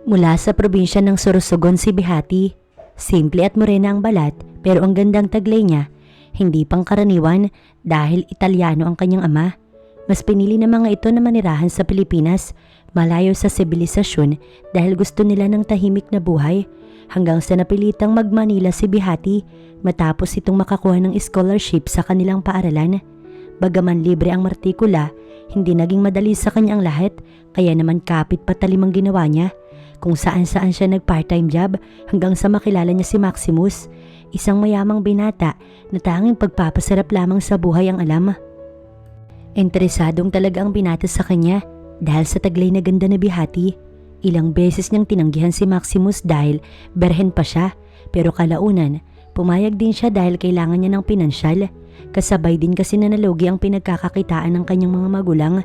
Mula sa probinsya ng Sorsogon si Bihati. Simple at morena ang balat pero ang gandang taglay niya, hindi pangkaraniwan dahil Italyano ang kanyang ama. Mas pinili ng mga ito na manirahan sa Pilipinas, malayo sa sibilisasyon dahil gusto nila ng tahimik na buhay, hanggang sa napilitang mag-Manila si Bihati matapos itong makakuha ng scholarship sa kanilang paaralan. Bagaman libre ang martikula, hindi naging madali sa kanya ang lahat, kaya naman kapit patalim ang ginawa niya. Kung saan-saan siya nag-part-time job hanggang sa makilala niya si Maximus, isang mayamang binata na tanging pagpapasarap lamang sa buhay ang alam. Interesadong talaga ang binata sa kanya dahil sa taglay na ganda na Bihati. Ilang beses niyang tinanggihan si Maximus dahil berhen pa siya, pero kalaunan pumayag din siya dahil kailangan niya ng pinansyal. Kasabay din kasi nanalogi ang pinagkakakitaan ng kanyang mga magulang.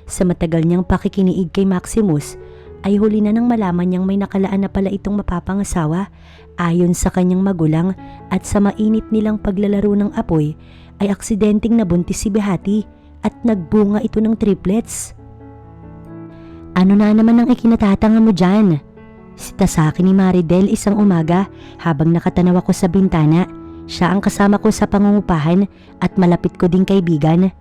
Sa matagal niyang pakikiniig kay Maximus, ay huli na nang malaman niyang may nakalaan na pala itong mapapangasawa ayon sa kanyang magulang, at sa mainit nilang paglalaro ng apoy ay aksidenteng nabuntis si Bihati at nagbunga ito ng triplets. Ano na naman ang ikinatatanga mo dyan? Sita sa akin ni Maridel isang umaga habang nakatanaw ako sa bintana. Siya ang kasama ko sa pangungupahan at malapit ko ding kaibigan.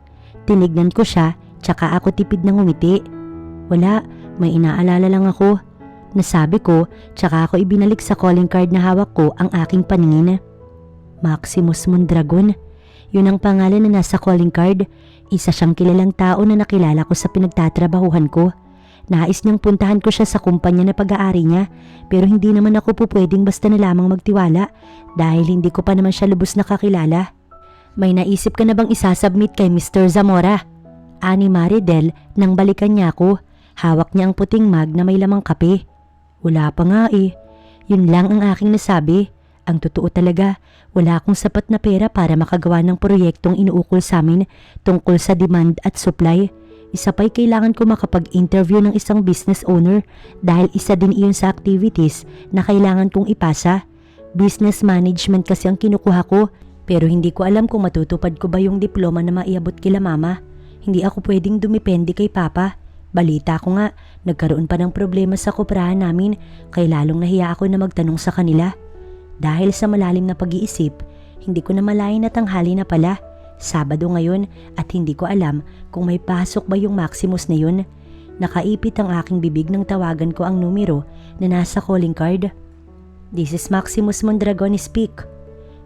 Tinignan ko siya tsaka ako tipid ng ngumiti. Wala, may inaalala lang ako. Nasabi ko tsaka ako ibinalik sa calling card na hawak ko ang aking paningin. Maximus Mondragon. Yun ang pangalan na nasa calling card. Isa siyang kilalang tao na nakilala ko sa pinagtatrabahuhan ko. Nais niyang puntahan ko siya sa kumpanya na pag-aari niya, pero hindi naman ako pwedeng basta na lamang magtiwala dahil hindi ko pa naman siya lubos nakakilala. May naisip ka na bang isasubmit kay Mr. Zamora? Ani Maridel nang balikan niya ako. Hawak niya ang puting mug na may lamang kape. Wala pa nga eh. Yun lang ang aking nasabi. Ang totoo talaga, wala akong sapat na pera para makagawa ng proyektong inuukol sa amin tungkol sa demand at supply. Isa pa'y kailangan ko makapag-interview ng isang business owner dahil isa din iyon sa activities na kailangan kong ipasa. Business management kasi ang kinukuha ko, pero hindi ko alam kung matutupad ko ba yung diploma na maiabot kila mama. Hindi ako pwedeng dumipende kay papa. Balita ko nga, nagkaroon pa ng problema sa koprahan namin kaya lalong nahiya ako na magtanong sa kanila. Dahil sa malalim na pag-iisip, hindi ko na malayan na tanghali na pala. Sabado ngayon at hindi ko alam kung may pasok ba yung Maximus na yun. Nakaipit ang aking bibig nang tawagan ko ang numero na nasa calling card. This is Maximus Mondragon speak.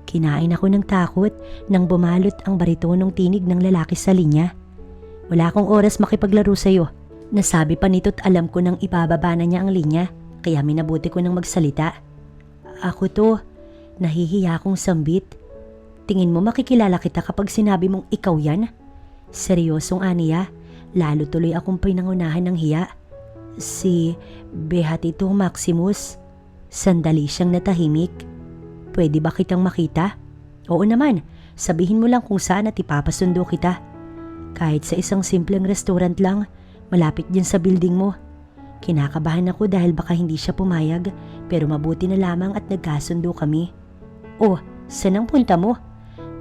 Kinain ako ng takot nang bumalot ang baritonong tinig ng lalaki sa linya. Wala akong oras makipaglaro sa'yo. Nasabi pa nito't alam ko nang ibababa na niya ang linya, kaya minabuti ko nang magsalita. Ako to, nahihiya akong sambit. Tingin mo makikilala kita kapag sinabi mong ikaw yan? Seryosong aniya, lalo tuloy akong pinangunahan ng hiya. Si Bihati to, Maximus. Sandali siyang natahimik. Pwede ba kitang makita? Oo naman, sabihin mo lang kung saan at ipapasundo kita. Kahit sa isang simpleng restaurant lang, malapit dyan sa building mo. Kinakabahan ako dahil baka hindi siya pumayag, pero mabuti na lamang at nagkasundo kami. Oh, saan ang punta mo?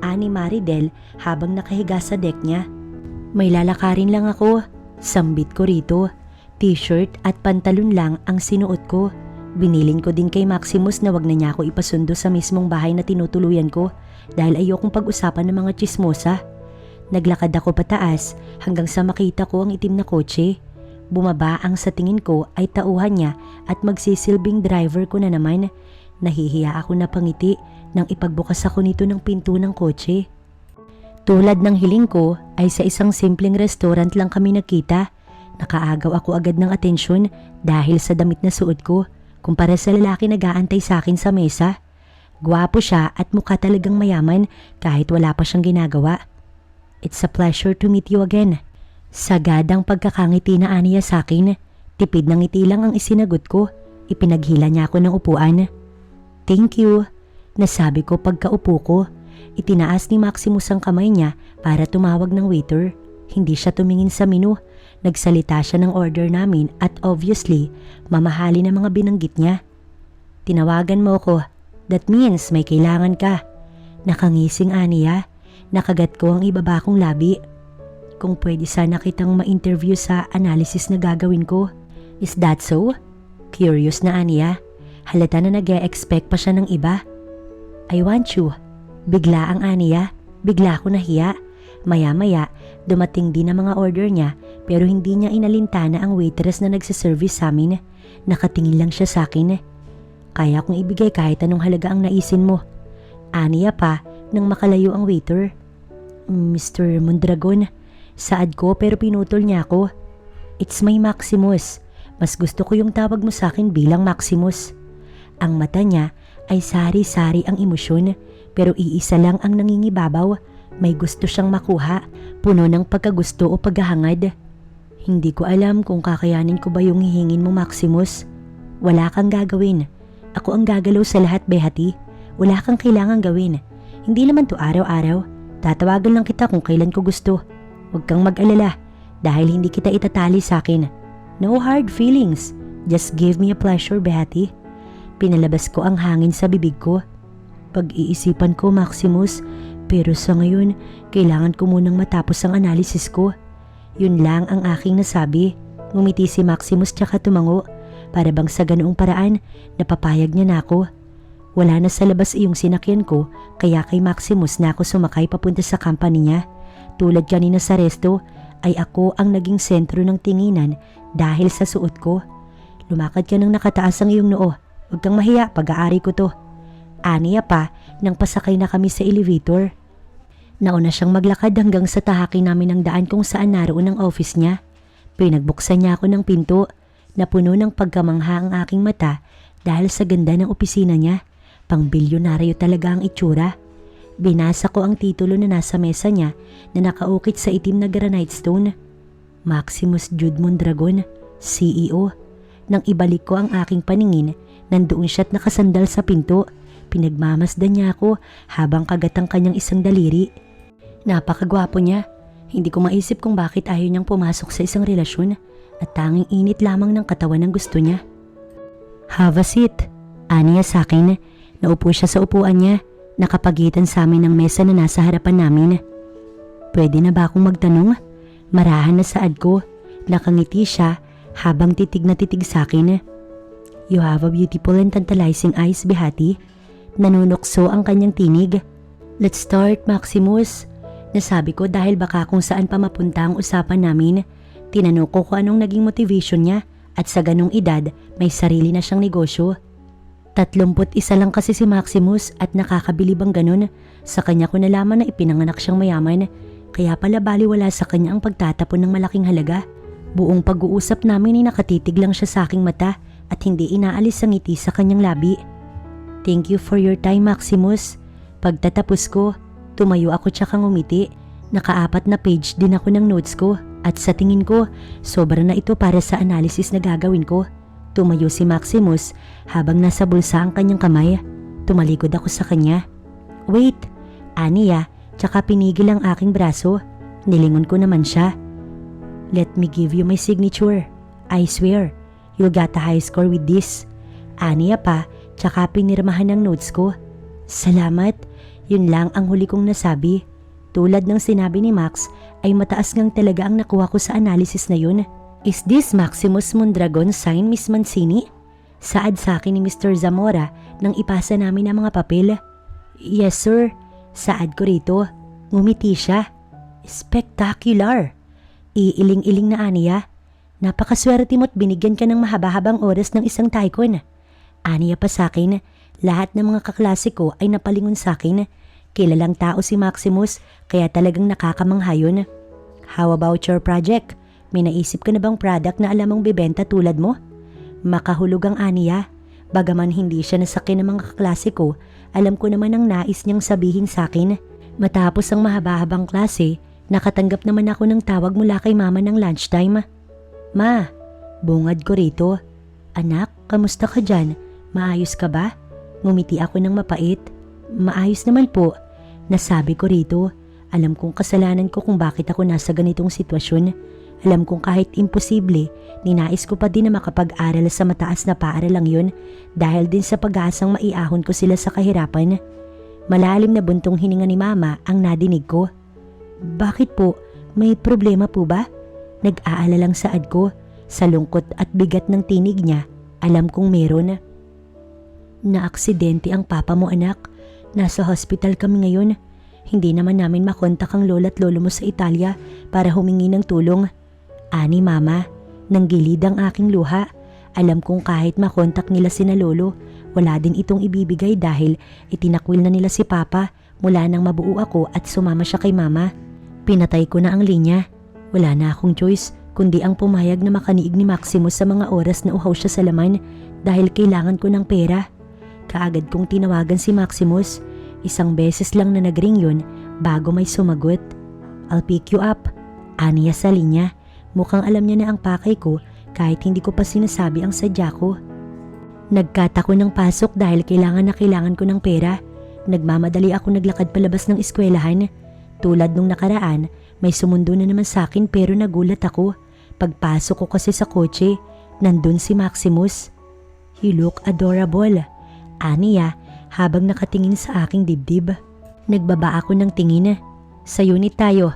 Ani Maridel habang nakahiga sa deck niya. May lalakarin lang ako. Sambit ko rito. T-shirt at pantalon lang ang sinuot ko. Binilin ko din kay Maximus na wag na niya ako ipasundo sa mismong bahay na tinutuluyan ko dahil ayokong pag-usapan ng mga chismosa. Naglakad ako pataas hanggang sa makita ko ang itim na kotse. Bumaba ang sa tingin ko ay tauhan niya at magsisilbing driver ko na naman. Nahihiya ako na pangiti nang ipagbukas ako nito ng pinto ng kotse. Tulad ng hiling ko ay sa isang simpleng restaurant lang kami nakita. Nakaagaw ako agad ng atensyon dahil sa damit na suot ko kumpara sa lalaki nag-aantay sa akin sa mesa. Gwapo siya at mukha talagang mayaman kahit wala pa siyang ginagawa. It's a pleasure to meet you again. Sagad ang pagkakangiti na aniya sa akin. Tipid ng ngiti lang ang isinagot ko. Ipinaghila niya ako ng upuan. Thank you. Nasabi ko pagkaupo ko. Itinaas ni Maximus ang kamay niya para tumawag ng waiter. Hindi siya tumingin sa menu. Nagsalita siya ng order namin at obviously, mamahali na mga binanggit niya. Tinawagan mo ko. That means may kailangan ka. Nakangising aniya. Nakagat ko ang ibaba kong labi. Kung pwede sana kitang ma-interview sa analysis na gagawin ko. Is that so? Curious na aniya. Halata na nag-e-expect pa siya ng iba. I want you. Bigla ang aniya. Bigla ako nahiya. Maya-maya, dumating din ang mga order niya pero hindi niya inalintana ang waitress na nagsiservice sa amin. Nakatingin lang siya sa akin. Kaya kong ibigay kahit anong halaga ang naisin mo. Aniya pa nang makalayo ang waiter. Mr. Mondragon, saad ko pero pinutol niya ako. It's my Maximus. Mas gusto ko yung tawag mo sa akin bilang Maximus. Ang mata niya ay sari-sari ang emosyon pero iisa lang ang nangingibabaw. May gusto siyang makuha, puno ng pagkagusto o paghahangad. Hindi ko alam kung kakayanin ko ba yung hihingin mo, Maximus. Wala kang gagawin. Ako ang gagalaw sa lahat, Behati. Wala kang kailangang gawin. Hindi naman to araw-araw. Tatawagan lang kita kung kailan ko gusto. Huwag kang mag-alala dahil hindi kita itatali sa akin. No hard feelings. Just give me a pleasure, Behati. Pinalabas ko ang hangin sa bibig ko. Pag-iisipan ko, Maximus, pero sa ngayon, kailangan ko munang matapos ang analysis ko. Yun lang ang aking nasabi. Ngumiti si Maximus tsaka tumango. Para bang sa ganoong paraan, napapayag niya na ako. Wala na sa labas iyong sinakyan ko, kaya kay Maximus na ako sumakay papunta sa company niya. Tulad kanina sa resto, ay ako ang naging sentro ng tinginan dahil sa suot ko. Lumakad ka nang nakataas ang iyong noo. Huwag kang mahiya, pag-aari ko to. Aniya pa nang pasakay na kami sa elevator. Nauna siyang maglakad hanggang sa tahaki namin ang daan kung saan naroon ang office niya. Pinagbuksan niya ako ng pinto. Napuno ng pagkamangha ang aking mata dahil sa ganda ng opisina niya. Pang-bilyonaryo talaga ang itsura. Binasa ko ang titulo na nasa mesa niya na nakaukit sa itim na granite stone. Maximus Jude Mondragon, CEO. Nang ibalik ko ang aking paningin, nandoon siya't nakasandal sa pinto. Pinagmamasdan niya ako habang kagat ang kanyang isang daliri. Napakagwapo niya. Hindi ko maisip kung bakit ayaw niyang pumasok sa isang relasyon at tanging init lamang ng katawan ang gusto niya. Have a seat. Aniya sa akin. Naupo siya sa upuan niya. Nakapagitan sa amin ng mesa na nasa harapan namin. Pwede na ba akong magtanong? Marahan na saad ko. Nakangiti siya habang titig na titig sa akin. You have a beautiful and tantalizing eyes, Behati. Nanunokso ang kanyang tinig. Let's start, Maximus. Nasabi ko dahil baka kung saan pa mapunta ang usapan namin. Tinanong ko kung anong naging motivation niya at sa ganong edad may sarili na siyang negosyo. 31 lang kasi si Maximus at nakakabilib ang ganun. Sa kanya ko nalaman na ipinanganak siyang mayaman. Kaya pala baliwala sa kanya ang pagtatapon ng malaking halaga. Buong pag-uusap namin ay nakatitig lang siya sa aking mata at hindi inaalis ang ngiti sa kanyang labi. Thank you for your time, Maximus. Pagtatapos ko, tumayo ako tsaka ngumiti. Naka-4 na page din ako ng notes ko at sa tingin ko, sobra na ito para sa analysis na gagawin ko. Tumayo si Maximus habang nasa bulsa ang kanyang kamay. Tumalikod ako sa kanya. Wait, Aniya, tsaka pinigil ang aking braso. Nilingon ko naman siya. Let me give you my signature. I swear, you'll get a high score with this. Aniya pa, tsaka pinirmahan ng notes ko. Salamat, yun lang ang huli kong nasabi. Tulad ng sinabi ni Max, ay mataas ngang talaga ang nakuha ko sa analysis na yun. Is this Maximus Mondragon sign, Miss Mancini? Saad sa akin ni Mr. Zamora nang ipasa namin ang mga papel. Yes, sir. Saad ko rito. Ngumiti siya. Spectacular. Iiling-iling na Aniya. Napakaswerte mo't binigyan ka ng mahaba-habang oras ng isang tycoon. Aniya pa sa akin, lahat ng mga kaklase ko ay napalingon sa akin. Kilalang tao si Maximus kaya talagang nakakamangha yun. How about your project? May naisip ka na bang product na alam mong bibenta tulad mo? Makahulog ang Aniya. Bagaman hindi siya nasakyan ng mga kaklase ko, alam ko naman ang nais niyang sabihin sa akin. Matapos ang mahaba-habang klase, nakatanggap naman ako ng tawag mula kay mama ng lunchtime. Ma, bungad ko rito. Anak, kamusta ka dyan? Maayos ka ba? Ngumiti ako ng mapait. Maayos naman po. Nasabi ko rito, alam kong kasalanan ko kung bakit ako nasa ganitong sitwasyon. Alam kong kahit imposible, ninais ko pa din na makapag-aral sa mataas na paaralang yun dahil din sa pag-aasang maiahon ko sila sa kahirapan. Malalim na buntong hininga ni mama ang nadinig ko. Bakit po? May problema po ba? Nag-aalalang saad ko. Sa lungkot at bigat ng tinig niya, Alam kong meron. Na-aksidente ang papa mo, anak. Nasa hospital kami ngayon. Hindi naman namin makontak ang lola at lolo mo sa Italia para humingi ng tulong. Ani mama, nanggilid ang aking luha. Alam kong kahit makontak nila sina lolo, wala din itong ibibigay dahil itinakwil na nila si papa mula nang mabuo ako at sumama siya kay mama. Pinatay ko na ang linya. Wala na akong choice kundi ang pumayag na makaniig ni Maximus sa mga oras na uhaw siya sa laman dahil kailangan ko ng pera. Kaagad kong tinawagan si Maximus. Isang beses lang na nagring yun bago may sumagot. I'll pick you up. Aniya sa linya. Mukhang alam niya na ang pakay ko kahit hindi ko pa sinasabi ang sadya ko. Nagkatako ng pasok dahil kailangan ko ng pera. Nagmamadali ako naglakad palabas ng eskwelahan. Tulad nung nakaraan, may sumundo na naman sa akin pero nagulat ako. Pagpasok ko kasi sa kotse, nandun si Maximus. You look adorable. Aniya habang nakatingin sa aking dibdib. Nagbaba ako ng tingin. Sa unit tayo.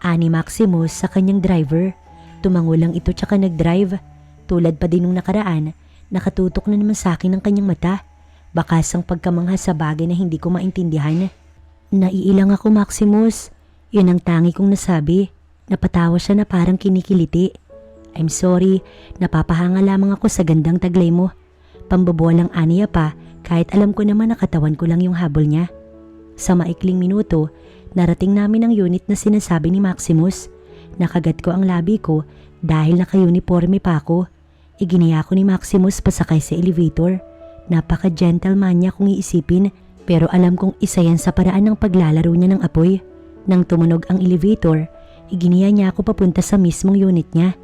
Ani Maximus sa kanyang driver. Tumango lang ito tsaka nag-drive. Tulad pa din nung nakaraan, nakatutok na naman sa akin ang kanyang mata. Bakas ang pagkamangha sa bagay na hindi ko maintindihan. Naiilang ako, Maximus. Yun ang tangi kong nasabi. Napatawa siya na parang kinikiliti. I'm sorry, napapahanga lamang ako sa gandang taglay mo. Pambobolang aniya pa kahit alam ko naman na katawan ko lang yung habol niya. Sa maikling minuto, narating namin ang unit na sinasabi ni Maximus. Nakagat ko ang labi ko dahil naka-uniforme pa ako. Iginiya ko ni Maximus pasakay sa elevator. Napaka-gentleman niya kung iisipin pero alam kong isa yan sa paraan ng paglalaro niya ng apoy. Nang tumunog ang elevator, iginiya niya ako papunta sa mismong unit niya.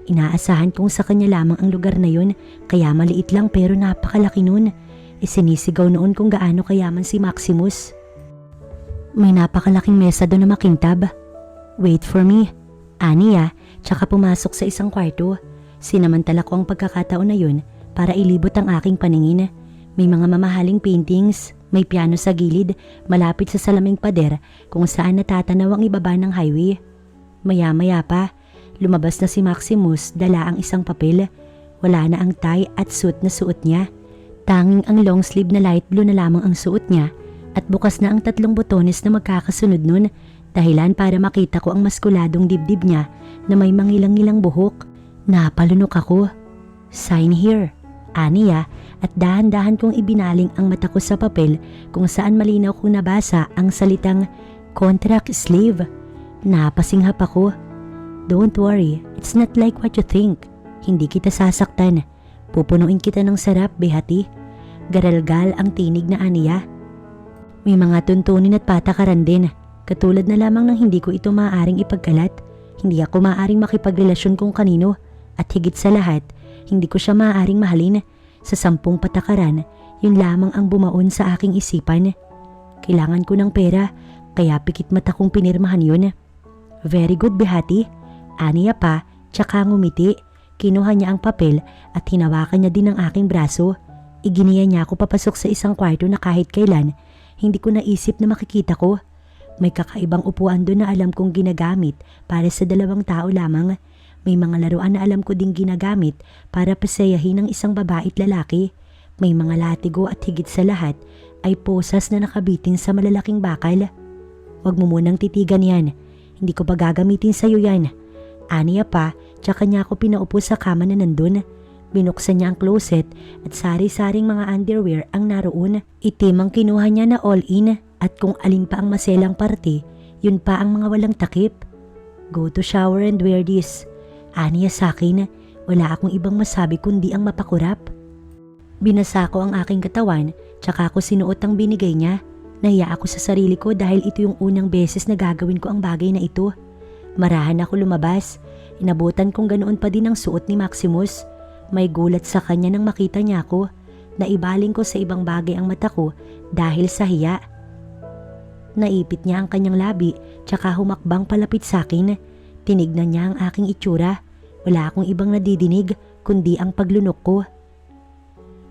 Inaasahan kong sa kanya lamang ang lugar na yun kaya maliit lang pero napakalaki nun. Isinisigaw noon kung gaano kayaman si Maximus. May napakalaking mesa doon na makintab. Wait for me. Aniya, tsaka pumasok sa isang kwarto. Sinamantala ko ang pagkakataon na yun para ilibot ang aking paningin. May mga mamahaling paintings, may piano sa gilid, malapit sa salaming pader kung saan natatanaw ang ibaba ng highway. Maya-maya pa, lumabas na si Maximus, dala ang isang papel. Wala na ang tie at suit na suot niya. Tanging ang long sleeve na light blue na lamang ang suot niya at bukas na ang 3 botones na magkakasunod nun, dahilan para makita ko ang maskuladong dibdib niya na may mangilang-ilang buhok. Napalunok ako. Sign here. Aniya at dahan-dahan kong ibinaling ang mata ko sa papel kung saan malinaw kong nabasa ang salitang contract slave. Napasinghap ako. Don't worry, it's not like what you think. Hindi kita sasaktan. Pupunuin kita ng sarap, Behati. Garalgal ang tinig na aniya. May mga tuntunin at patakaran din. Katulad na lamang ng hindi ko ito maaaring ipagkalat. Hindi ako maaaring makipagrelasyon kung kanino. At higit sa lahat, hindi ko siya maaaring mahalin. Sa 10 patakaran, yun lamang ang bumaon sa aking isipan. Kailangan ko ng pera, kaya pikit mata kong pinirmahan yun. Very good, Behati. Aniya pa, tsaka ngumiti. Kinuha niya ang papel at hinawakan niya din ang aking braso. Iginiya niya ako papasok sa isang kwarto na kahit kailan, hindi ko naisip na makikita ko. May kakaibang upuan doon na alam kong ginagamit para sa 2 tao lamang. May mga laruan na alam ko ding ginagamit para pasayahin ng isang babae at lalaki. May mga latigo at higit sa lahat ay posas na nakabitin sa malalaking bakal. Huwag mo munang titigan yan. Hindi ko pa gagamitin sa'yo yan. Aniya pa, tsaka niya ako pinaupo sa kama na nandun. Binuksan niya ang closet at sari-saring mga underwear ang naroon. Itim ang kinuha niya na all-in at kung alin pa ang maselang parte, yun pa ang mga walang takip. Go to shower and wear this. Aniya sa akin, wala akong ibang masabi kundi ang mapakurap. Binasa ko ang aking katawan, tsaka ako sinuot ang binigay niya. Nahiya ako sa sarili ko dahil ito yung unang beses na gagawin ko ang bagay na ito. Marahan ako lumabas. Inabutan kong ganoon pa din ang suot ni Maximus. May gulat sa kanya nang makita niya ako. Naibaling ko sa ibang bagay ang mata ko dahil sa hiya. Naipit niya ang kanyang labi tsaka humakbang palapit sa akin. Tinignan niya ang aking itsura. Wala akong ibang nadidinig kundi ang paglunok ko.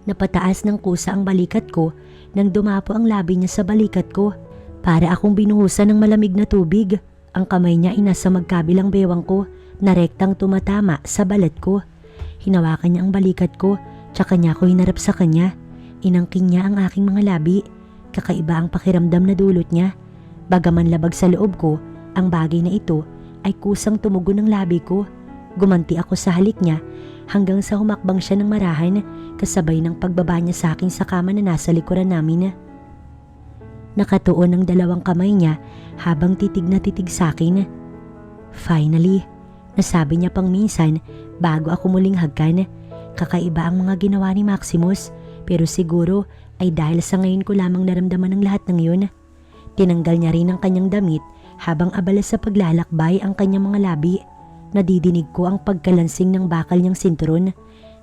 Napataas ng kusa ang balikat ko nang dumapo ang labi niya sa balikat ko. Para akong binuhusan ng malamig na tubig. Ang kamay niya ay nasa magkabilang bewang ko na rektang tumatama sa balat ko. Hinawakan niya ang balikat ko Tsaka niya ako hinarap sa kanya. Inangking niya ang aking mga labi. Kakaiba ang pakiramdam na dulot niya. Bagaman labag sa loob ko, ang bagay na ito ay kusang tumugon ng labi ko. Gumanti ako sa halik niya hanggang sa humakbang siya ng marahan kasabay ng pagbaba niya sa akin sa kama na nasa likuran namin. Nakatuon ang dalawang kamay niya habang titig na titig sa akin. Finally, nasabi niya pang minsan bago ako muling hagkan. Kakaiba ang mga ginawa ni Maximus pero siguro ay dahil sa ngayon ko lamang naramdaman ng lahat ng yun. Tinanggal niya rin ang kanyang damit habang abala sa paglalakbay ang kanyang mga labi. Nadidinig ko ang pagkalansing ng bakal niyang sinturon.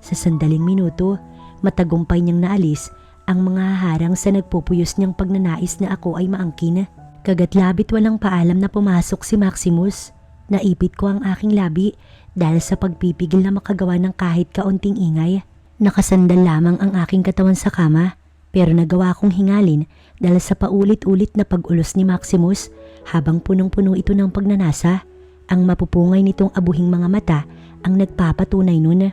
Sa sandaling minuto, matagumpay niyang naalis ang mga harang sa nagpupuyos niyang pagnanais na ako ay maangkin. Kagatlabit walang paalam na pumasok si Maximus. Naipit ko ang aking labi dahil sa pagpipigil na makagawa ng kahit kaunting ingay. Nakasandal lamang ang aking katawan sa kama pero nagawa kong hingalin dahil sa paulit-ulit na pag-ulos ni Maximus habang punong-puno ito ng pagnanasa. Ang mapupungay nitong abuhing mga mata ang nagpapatunay nun.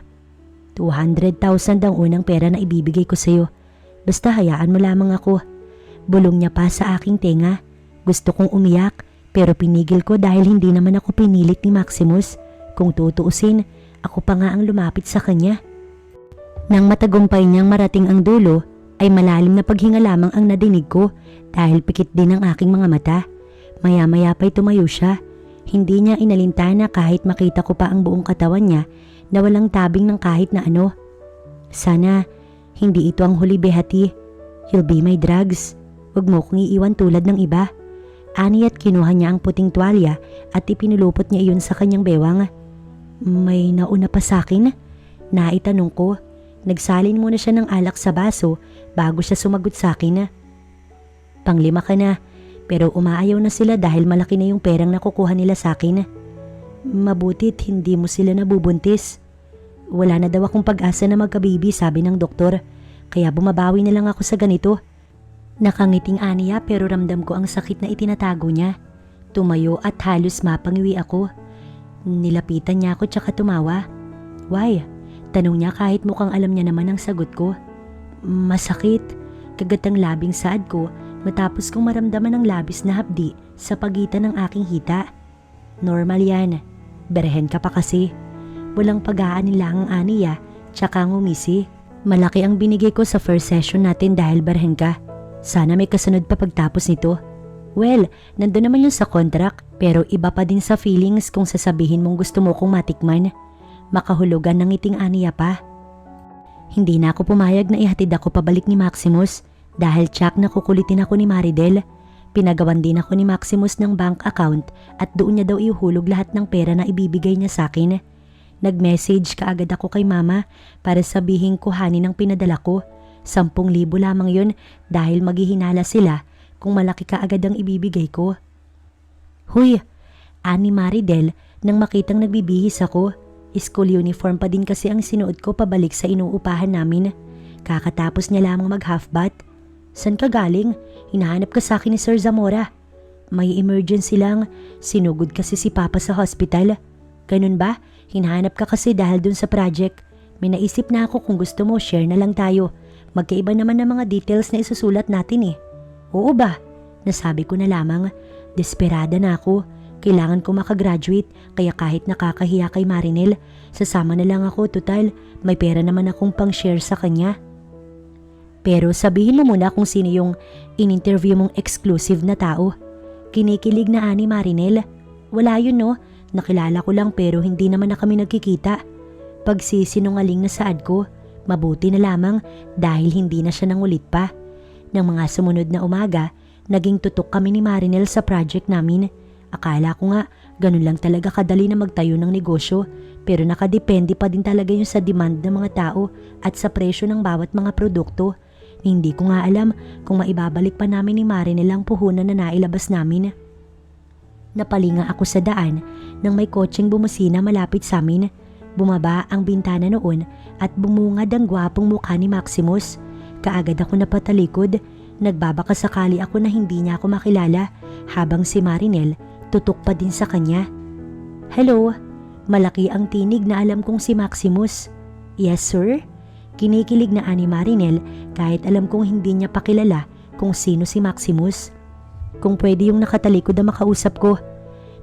200,000 ang unang pera na ibibigay ko sa'yo. Basta hayaan mo lamang ako. Bulong niya pa sa aking tenga. Gusto kong umiyak pero pinigil ko dahil hindi naman ako pinilit ni Maximus. Kung tutuusin, ako pa nga ang lumapit sa kanya. Nang matagumpay niyang marating ang dulo, ay malalim na paghinga lamang ang nadinig ko dahil pikit din ang aking mga mata. Maya-maya pa'y tumayo siya. Hindi niya inalintana kahit makita ko pa ang buong katawan niya na walang tabing ng kahit na ano. Sana hindi ito ang huli, Behati. You'll be my drugs. Huwag mo kong iiwan tulad ng iba. Ani at kinuha niya ang puting tuwalya at ipinulupot niya iyon sa kanyang bewang. May nauna pa sa akin? Naitanong ko. Nagsalin muna siya ng alak sa baso bago siya sumagot sa akin. Panglima ka na. Pero umaayaw na sila dahil malaki na yung perang nakukuha nila sa akin. Mabutit hindi mo sila nabubuntis. Wala na daw akong pag-asa na magkabibi, sabi ng doktor. Kaya bumabawi na lang ako sa ganito. Nakangiting aniya pero ramdam ko ang sakit na itinatago niya. Tumayo at halos mapangiwi ako. Nilapitan niya ako tsaka tumawa. Why? Tanong niya kahit mukhang alam niya naman ang sagot ko. Masakit. Kagatang labing saad ko matapos kong maramdaman ng labis na hapdi sa pagitan ng aking hita. Normal yan. Berhen ka pa kasi. Walang pag-aanilangang aniya tsaka ngumisi. Malaki ang binigay ko sa first session natin dahil berhen ka. Sana may kasunod pa pagtapos nito. Well, nandun naman yun sa contract pero iba pa din sa feelings kung sasabihin mong gusto mo kong matikman. Makahulugan ng ngiting aniya pa. Hindi na ako pumayag na ihatid ako pabalik ni Maximus. Dahil tsak na kukulitin ako ni Maridel, pinagawan din ako ni Maximus ng bank account at doon niya daw ihuhulog lahat ng pera na ibibigay niya sa akin. Nag-message kaagad ako kay mama para sabihin kuhanin ang pinadala ko. 10,000 lamang yun dahil maghihinala sila kung malaki kaagad ang ibibigay ko. Huy, ani Maridel nang makitang nagbibihis ako. School uniform pa din kasi ang sinuot ko pabalik sa inuupahan namin. Kakatapos niya lamang mag-half bath. San ka galing? Hinahanap ka sa akin ni Sir Zamora. May emergency lang. Sinugod kasi si Papa sa hospital. Ganun ba? Hinahanap ka kasi dahil dun sa project. May naisip na ako kung gusto mo, share na lang tayo. Magkaiba naman ng mga details na isusulat natin eh. Oo ba? Nasabi ko na lamang. Desperada na ako. Kailangan ko makagraduate kaya kahit nakakahiya kay Marinel, sasama na lang ako total. May pera naman akong pang-share sa kanya. Pero sabihin mo muna kung sino yung in-interview mong exclusive na tao. Kinikilig na ani Marinel. Wala yun no, nakilala ko lang pero hindi naman na kami nagkikita. Pagsisinungaling na saad ko, mabuti na lamang dahil hindi na siya nangulit pa. Nang mga sumunod na umaga, naging tutok kami ni Marinel sa project namin. Akala ko nga, ganun lang talaga kadali na magtayo ng negosyo pero nakadepende pa din talaga yun sa demand ng mga tao at sa presyo ng bawat mga produkto. Hindi ko nga alam kung maibabalik pa namin ni Marinel ang puhunan na nailabas namin. Napalinga ako sa daan nang may kotseng bumusina malapit sa amin. Bumaba ang bintana noon at bumungad ang gwapong mukha ni Maximus. Kaagad ako napatalikod. Nagbabaka sakali ako na hindi niya ako makilala habang si Marinel tutok pa din sa kanya. Hello, malaki ang tinig na alam kong si Maximus. Yes sir? Kinikilig na ani Marinel kahit alam kong hindi niya pakilala kung sino si Maximus. Kung pwede yung nakatalikod na makausap ko.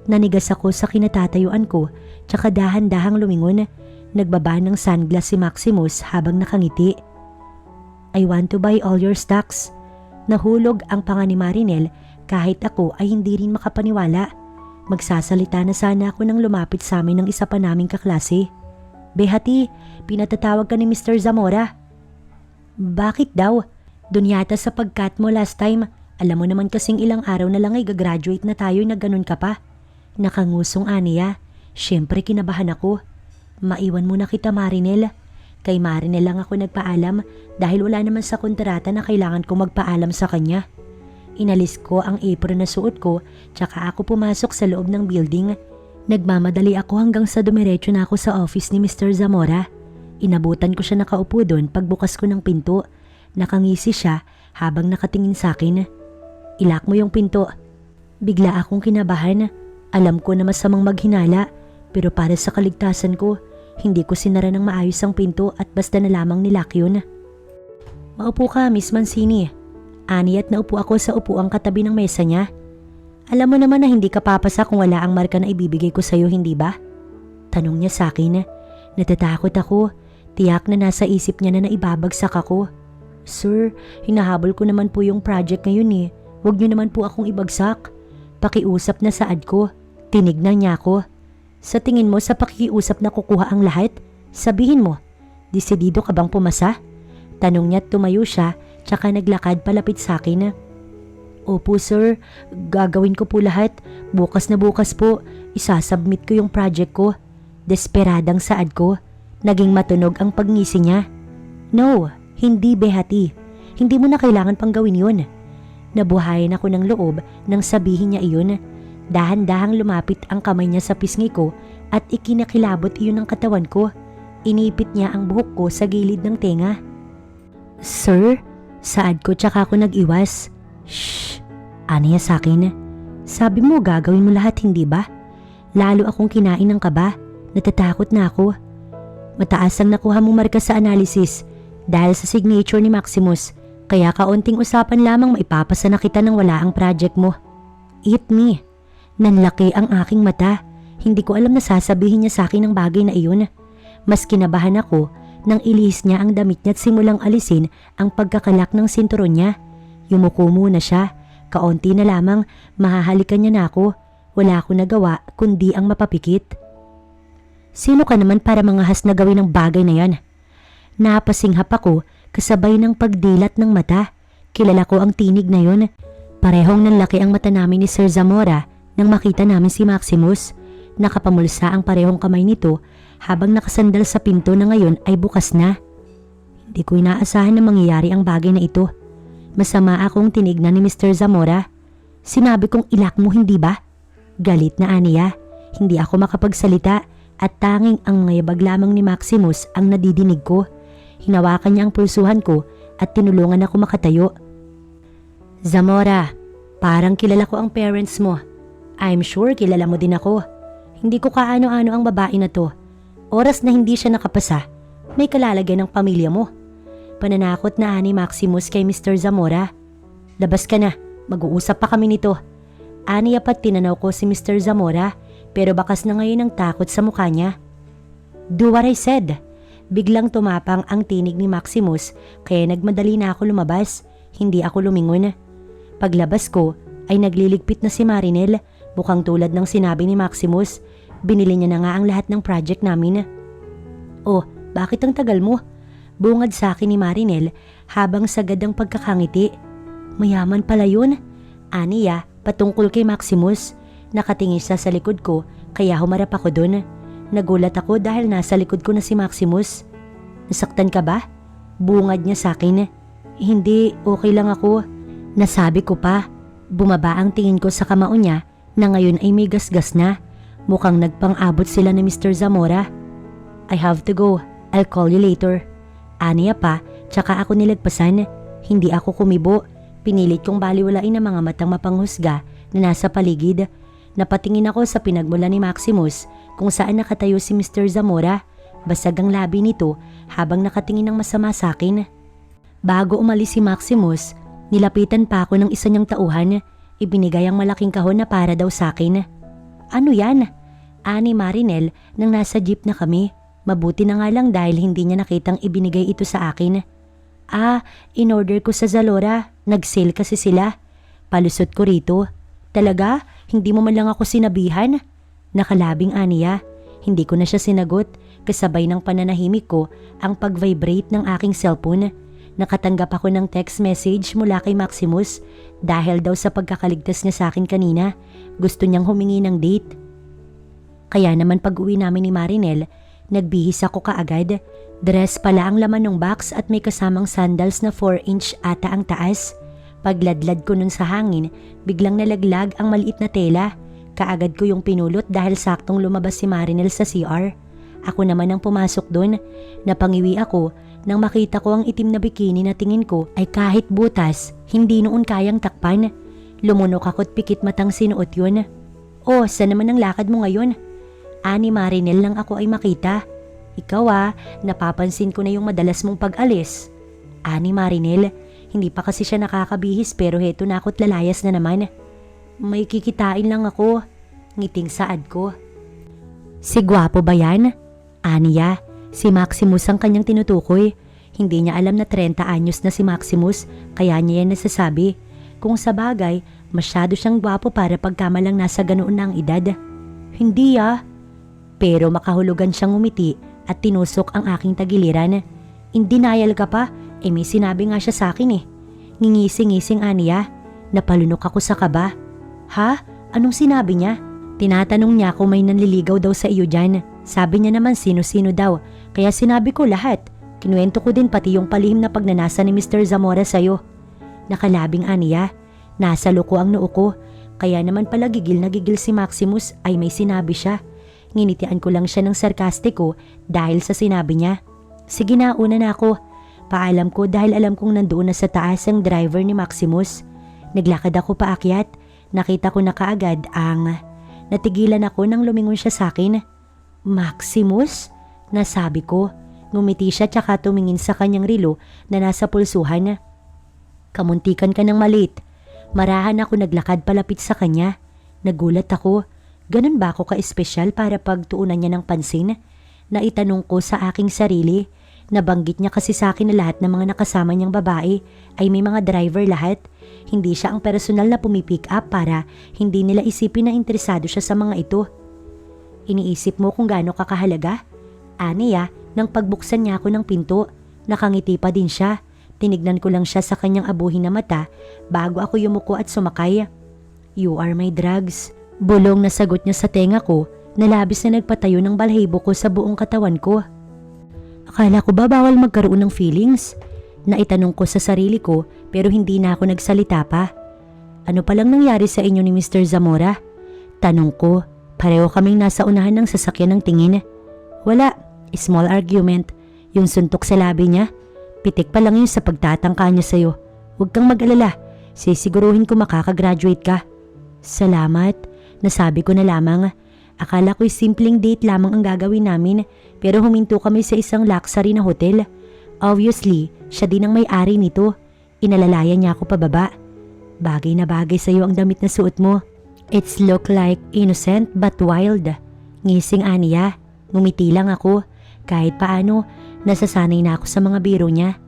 Nanigas ako sa kinatatayuan ko tsaka dahan-dahang lumingon. Nagbaba ng sunglass si Maximus habang nakangiti. I want to buy all your stocks. Nahulog ang panga ni Marinel kahit ako ay hindi rin makapaniwala. Magsasalita na sana ako nang lumapit sa amin ng isa pa naming kaklase. Behati, pinatatawag ka ni Mr. Zamora. Bakit daw? Dun yata sa pagkat mo last time. Alam mo naman kasing ilang araw na lang ay gagraduate na tayo na ganun ka pa. Nakangusong aniya. Siyempre kinabahan ako. Maiwan mo na kita Marinel. Kay Marinel lang ako nagpaalam dahil wala naman sa kontrata na kailangan ko magpaalam sa kanya. Inalis ko ang apron na suot ko tsaka ako pumasok sa loob ng building. Nagmamadali ako hanggang sa dumiretso na ako sa office ni Mr. Zamora. Inabutan ko siya nakaupo doon pagbukas ko ng pinto. Nakangisi siya habang nakatingin sa akin. Ilak mo yung pinto. Bigla akong kinabahan. Alam ko na masamang maghinala pero para sa kaligtasan ko, hindi ko sinara ng maayos ang pinto at basta na lamang nilak yun. Maupo ka, Miss Mancini. Ani at naupo ako sa upuang katabi ng mesa niya. Alam mo naman na hindi ka papasa kung wala ang marka na ibibigay ko sa'yo, hindi ba? Tanong niya sa akin. Natatakot ako. Tiyak na nasa isip niya na naibabagsak ako. Sir, hinahabol ko naman po yung project ngayon eh. Huwag niyo naman po akong ibagsak. Pakiusap na saad ko. Tinignan niya ako. Sa tingin mo sa pakiusap na kukuha ang lahat? Sabihin mo, desidido ka bang pumasa? Tanong niya at tumayo siya tsaka naglakad palapit sa akin. Opo sir, gagawin ko po lahat. Bukas na bukas po, isasubmit ko yung project ko. Desperadang saad ko. Naging matunog ang pagngisi niya. No, hindi Behati. Hindi mo na kailangan pang gawin yun. Nabuhayan ako ng loob nang sabihin niya iyon. Dahan-dahang lumapit ang kamay niya sa pisngi ko at ikinakilabot iyon ng katawan ko. Inipit niya ang buhok ko sa gilid ng tenga. Sir, saad ko tsaka ako nag-iwas. Shh! Aniya sa akin. Sabi mo gagawin mo lahat, hindi ba? Lalo akong kinain ng kaba. Natatakot na ako. Mataas ang nakuha mong marka sa analysis dahil sa signature ni Maximus. Kaya kaunting usapan lamang maipapasa na kita nang wala ang project mo. Eat me. Nanlaki ang aking mata. Hindi ko alam na sasabihin niya sa akin ang bagay na iyon. Mas kinabahan ako nang ilihis niya ang damit niya at simulang alisin ang pagkakalak ng sinturon niya. Yumuko muna siya. Kaunti na lamang mahahalikan niya na ako. Wala akong nagawa kundi ang mapapikit. Sino ka naman para mangahas na gawin ang bagay na yan? Napasinghap ako kasabay ng pagdilat ng mata. Kilala ko ang tinig na yon. Parehong nanlaki ang mata namin ni Sir Zamora nang makita namin si Maximus. Nakapamulsa ang parehong kamay nito habang nakasandal sa pinto na ngayon ay bukas na. Hindi ko inaasahan na mangyayari ang bagay na ito. Masama akong tinignan ni Mr. Zamora. Sinabi kong ilak mo, hindi ba? Galit na aniya. Hindi ako makapagsalita at tanging ang ngayabag lamang ni Maximus ang nadidinig ko. Hinawakan niya ang pulsuhan ko at tinulungan ako makatayo. Zamora, parang kilala ko ang parents mo. I'm sure kilala mo din ako. Hindi ko kaano-ano ang babae na to. Oras na hindi siya nakapasa, may kalalagyan ng pamilya mo. Pananakot na ani Maximus kay Mr. Zamora. Labas ka na, mag-uusap pa kami nito. Aniya pa't tinanaw ko si Mr. Zamora pero bakas na ngayon ang takot sa mukha niya. Do what I said. Biglang tumapang ang tinig ni Maximus kaya nagmadali na ako lumabas. Hindi ako lumingon. Paglabas ko ay nagliligpit na si Marinel. Mukhang tulad ng sinabi ni Maximus, binili niya na nga ang lahat ng project namin. Oh, bakit ang tagal mo? Bungad sa akin ni Marinel habang sagad ang pagkakangiti. Mayaman pala yun. Aniya, patungkol kay Maximus. Nakatingin siya sa likod ko kaya humarap ako dun. Nagulat ako dahil nasa likod ko na si Maximus. Nasaktan ka ba? Bungad niya sa akin. Hindi, okay lang ako. Nasabi ko pa. Bumaba ang tingin ko sa kamao niya na ngayon ay may gasgas na. Mukhang nagpang-abot sila ni Mr. Zamora. I have to go. I'll call you later. Aniya pa, tsaka ako nilagpasan. Hindi ako kumibo. Pinilit kong baliwalain ang mga matang mapanghusga na nasa paligid. Napatingin ako sa pinagmula ni Maximus kung saan nakatayo si Mr. Zamora. Basag ang labi nito habang nakatingin ng masama sa akin. Bago umalis si Maximus, nilapitan pa ako ng isa niyang tauhan. Ibinigay ang malaking kahon na para daw sa akin. Ano yan? Ani Marinel nang nasa jeep na kami. Mabuti na nga lang dahil hindi niya nakitang ibinigay ito sa akin. In-order ko sa Zalora. Nag-sale kasi sila. Palusot ko rito. Talaga? Hindi mo man lang ako sinabihan? Nakalabing aniya. Hindi ko na siya sinagot. Kasabay ng pananahimik ko ang pag-vibrate ng aking cellphone. Nakatanggap ako ng text message mula kay Maximus dahil daw sa pagkakaligtas niya sa akin kanina. Gusto niyang humingi ng date. Kaya naman pag-uwi namin ni Marinel, nagbihis ako kaagad. Dress pala ang laman ng box at may kasamang sandals na 4-inch ata ang taas. Pagladlad ko nun sa hangin, biglang nalaglag ang maliit na tela. Kaagad ko yung pinulot dahil saktong lumabas si Marinel sa CR. Ako naman ang pumasok dun. Napangiwi ako nang makita ko ang itim na bikini na tingin ko ay kahit butas, hindi noon kayang takpan. Lumunok ako't pikit matang sinuot yun. Oh, saan naman ang lakad mo ngayon? Ani Marinel lang ako ay makita. Ikaw napapansin ko na yung madalas mong pag-alis. Ani Marinel, hindi pa kasi siya nakakabihis pero heto na ako't lalayas na naman. May kikitain lang ako. Ngiting saad ko. Si gwapo ba yan? Aniya, si Maximus ang kanyang tinutukoy. Hindi niya alam na 30 anyos na si Maximus kaya niya yan nasasabi. Kung sa bagay, masyado siyang gwapo para pagkamalang nasa ganoon na ang edad. Hindi Pero makahulugan siyang umiti at tinusok ang aking tagiliran. In denial ka pa? May sinabi nga siya sa akin Ngingising-ngising aniya. Napalunok ako sa kaba. Ha? Anong sinabi niya? Tinatanong niya kung may nanliligaw daw sa iyo dyan. Sabi niya naman sino-sino daw. Kaya sinabi ko lahat. Kinuwento ko din pati yung palihim na pagnanasa ni Mr. Zamora sa'yo. Nakalabing aniya. Nasa loko ang noo ko. Kaya naman pala gigil na gigil si Maximus ay may sinabi siya. Nginitian ko lang siya ng sarkastiko dahil sa sinabi niya. Sige na, una na ako. Paalam ko dahil alam kong nandoon na sa taas ang driver ni Maximus. Naglakad ako paakyat. Nakita ko na kaagad ang... Natigilan ako nang lumingon siya sa akin. Maximus? Nasabi ko. Ngumiti siya tsaka tumingin sa kanyang relo na nasa pulsuhan. Kamuntikan ka ng malit. Marahan ako naglakad palapit sa kanya. Nagulat ako. Ganun ba ako ka-espesyal para pagtuunan niya ng pansin? Naitanong ko sa aking sarili. Nabanggit niya kasi sa akin na lahat ng mga nakasama niyang babae ay may mga driver lahat. Hindi siya ang personal na pumipick up para hindi nila isipin na interesado siya sa mga ito. Iniisip mo kung gaano kakahalaga? Aniya, nang pagbuksan niya ako ng pinto, nakangiti pa din siya. Tinignan ko lang siya sa kanyang abuhin na mata bago ako yumuko at sumakay. You are my drugs. Bulong na sagot niya sa tenga ko na labis na nagpatayo ng balhibo ko sa buong katawan ko. Akala ko ba bawal magkaroon ng feelings? Naitanong ko sa sarili ko pero hindi na ako nagsalita pa. Ano palang nangyari sa inyo ni Mr. Zamora? Tanong ko, pareho kaming nasa unahan ng sasakyan ng tingin. Wala, small argument. Yung suntok sa labi niya, pitik pa lang yun sa pagtatangka niya sa'yo. Huwag kang mag-alala, sisiguruhin ko makakagraduate ka. Salamat. Nasabi ko na lamang. Akala ko'y simpleng date lamang ang gagawin namin pero huminto kami sa isang luxury na hotel. Obviously, siya din ang may-ari nito. Inalalayan niya ako pababa. Bagay na bagay sa'yo ang damit na suot mo. It's look like innocent but wild. Ngising aniya. Ngumiti lang ako. Kahit paano, nasasanay na ako sa mga biro niya.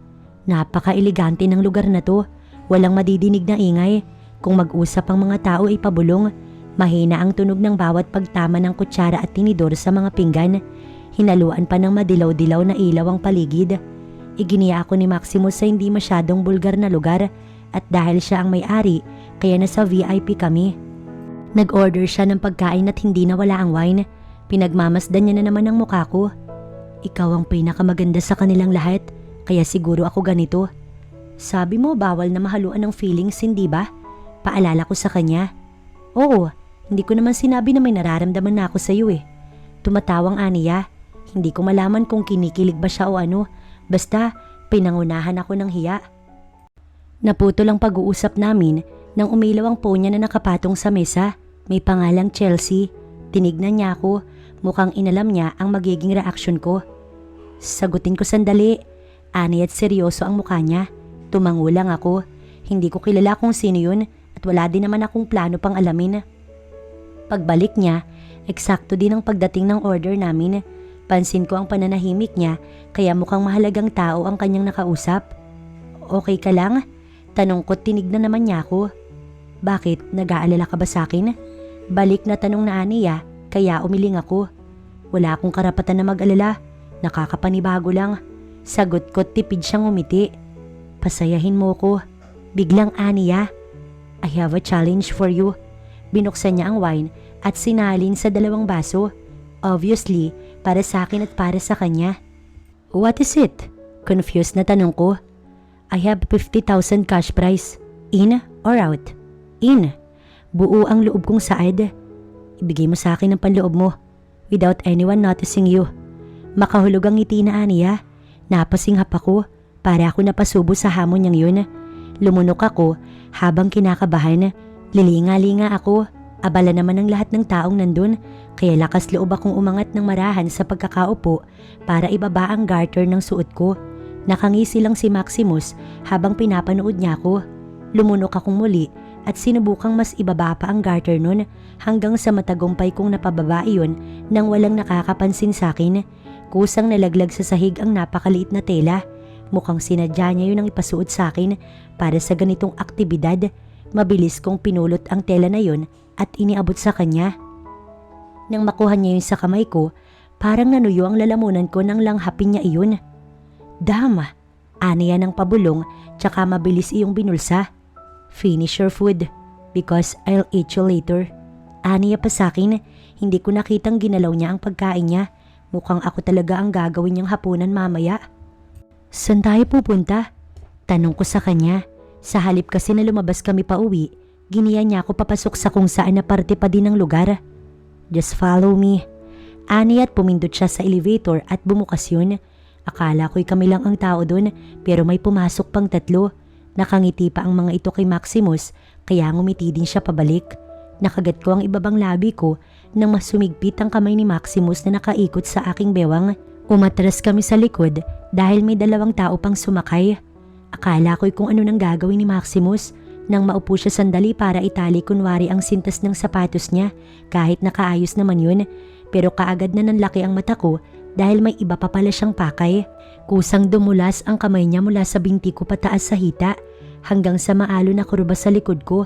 Napaka-elegante ng lugar na to. Walang madidinig na ingay. Kung mag-usap ang mga tao ay pabulong. Mahina ang tunog ng bawat pagtama ng kutsara at tinidor sa mga pinggan. Hinaluan pa ng madilaw-dilaw na ilaw ang paligid. Iginiya ako ni Maximus sa hindi masyadong bulgar na lugar at dahil siya ang may-ari, kaya nasa VIP kami. Nag-order siya ng pagkain at hindi nawala ang wine. Pinagmamasdan niya na naman ang mukha ko. Ikaw ang pinakamaganda sa kanilang lahat, kaya siguro ako ganito. Sabi mo bawal na mahaluan ng feelings, hindi ba? Paalala ko sa kanya. Oo, hindi ko naman sinabi na may nararamdaman na ako sa iyo Tumatawang aniya. Hindi ko malaman kung kinikilig ba siya o ano. Basta, pinangunahan ako ng hiya. Naputol ang pag-uusap namin nang umilaw ang phone niya na nakapatong sa mesa. May pangalang Chelsea. Tinignan niya ako. Mukhang inalam niya ang magiging reaksyon ko. Sagutin ko sandali. Ani at seryoso ang mukha niya. Tumango lang ako. Hindi ko kilala kung sino yun at wala din naman akong plano pang alamin. Pagbalik niya, eksakto din ang pagdating ng order namin. Pansin ko ang pananahimik niya kaya mukhang mahalagang tao ang kanyang nakausap. Okay ka lang? Tanong ko't tinignan naman niya ako. Bakit? Nag-aalala ka ba sa akin? Balik na tanong na Aniya kaya umiling ako. Wala akong karapatan na mag-alala. Nakakapanibago lang. Sagot ko't tipid siyang umiti. Pasayahin mo ko. Biglang Aniya. I have a challenge for you. Binuksan niya ang wine at sinalin sa 2 baso. Obviously, para sa akin at para sa kanya. What is it? Confused na tanong ko. I have 50,000 cash prize. In or out? In. Buo ang loob kong saad. Ibigay mo sa akin ang panloob mo without anyone noticing you. Makahulog ang ngiti na Aniya. Napasinghap ako para ako napasubo sa hamon niyang yun. Lumunok ako habang kinakabahan. Lilinga-linga ako. Abala naman ang lahat ng taong nandun kaya lakas loob akong umangat ng marahan sa pagkakaupo para ibaba ang garter ng suot ko. Nakangisi lang si Maximus habang pinapanood niya ako. Lumunok akong muli at sinubukang mas ibaba pa ang garter nun hanggang sa matagumpay kong napababa iyon nang walang nakakapansin sa akin. Kusang nalaglag sa sahig ang napakaliit na tela. Mukhang sinadya niya yun ang ipasuot sa akin para sa ganitong aktibidad. Mabilis kong pinulot ang tela na yun at iniabot sa kanya. Nang makuha niya yun sa kamay ko, parang nanuyo ang lalamunan ko nang langhapin niya iyon. Dama, Aniya ng pabulong tsaka mabilis iyong binulsa. Finish your food because I'll eat you later. Aniya pa sa akin, hindi ko nakitang ginalaw niya ang pagkain niya. Mukhang ako talaga ang gagawin niyang hapunan mamaya. Saan tayo pupunta? Tanong ko sa kanya. Sa halip kasi na lumabas kami pa uwi, giniya niya ako papasok sa kung saan na parte pa din ng lugar. Just follow me. Ani at pumindot siya sa elevator at bumukas yun. Akala ko'y kami lang ang tao dun pero may pumasok pang 3. Nakangiti pa ang mga ito kay Maximus kaya ngumiti din siya pabalik. Nakagat ko ang ibabang labi ko nang mas sumigpit ang kamay ni Maximus na nakaikot sa aking bewang. Umatras kami sa likod dahil may 2 tao pang sumakay. Akala ko'y kung ano nang gagawin ni Maximus nang maupo siya sandali para itali kunwari ang sintas ng sapatos niya kahit nakaayos naman yun. Pero kaagad na nanlaki ang mata ko dahil may iba pa pala siyang pakay. Kusang dumulas ang kamay niya mula sa binti ko pataas sa hita hanggang sa maalon na kurba sa likod ko.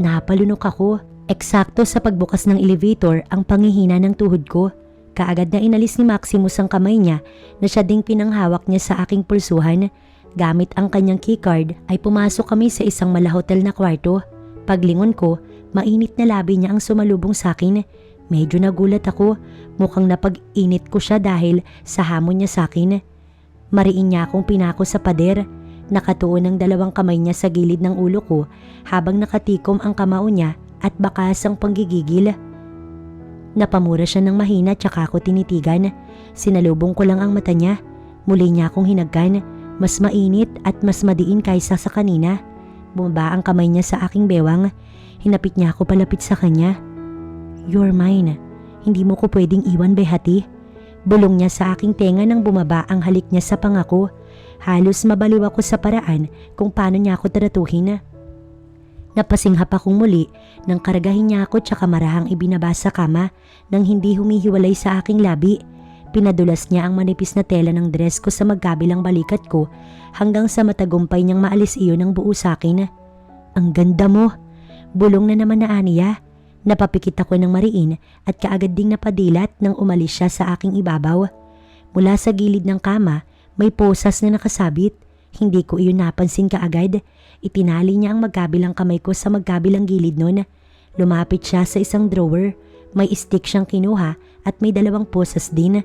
Napalunok ako. Eksakto sa pagbukas ng elevator ang pangihina ng tuhod ko. Kaagad na inalis ni Maximus ang kamay niya na siya ding pinanghawak niya sa aking pulsuhan. Gamit ang kanyang keycard ay pumasok kami sa isang malahotel na kwarto. Paglingon ko, mainit na labi niya ang sumalubong sa akin. Medyo nagulat ako, mukhang napag-init ko siya dahil sa hamon niya sa akin. Mariin niya akong pinako sa pader. Nakatuon ang 2 kamay niya sa gilid ng ulo ko habang nakatikom ang kamao niya at bakas ang panggigigil. Napamura siya ng mahina tsaka ako tinitigan. Sinalubong ko lang ang mata niya. Muli niya akong hinagkan. Mas mainit at mas madiin kaysa sa kanina. Bumaba ang kamay niya sa aking bewang. Hinapit niya ako palapit sa kanya. You're mine. Hindi mo ko pwedeng iwan, Behati. Bulong niya sa aking tenga nang bumaba ang halik niya sa pangako. Halos mabaliw ako sa paraan kung paano niya ako tratuhin. Napasinghap akong muli nang karagahin niya ako tsaka marahang ibinaba sa kama nang hindi humihiwalay sa aking labi. Pinadulas niya ang manipis na tela ng dress ko sa magkabilang balikat ko hanggang sa matagumpay niyang maalis iyon ng buo sa akin. Ang ganda mo! Bulong na naman na Aniya. Napapikit ako ng mariin at kaagad ding napadilat nang umalis siya sa aking ibabaw. Mula sa gilid ng kama, may posas na nakasabit. Hindi ko iyon napansin kaagad. Itinali niya ang magkabilang kamay ko sa magkabilang gilid nun. Lumapit siya sa isang drawer. May stick siyang kinuha at may 2 posas din.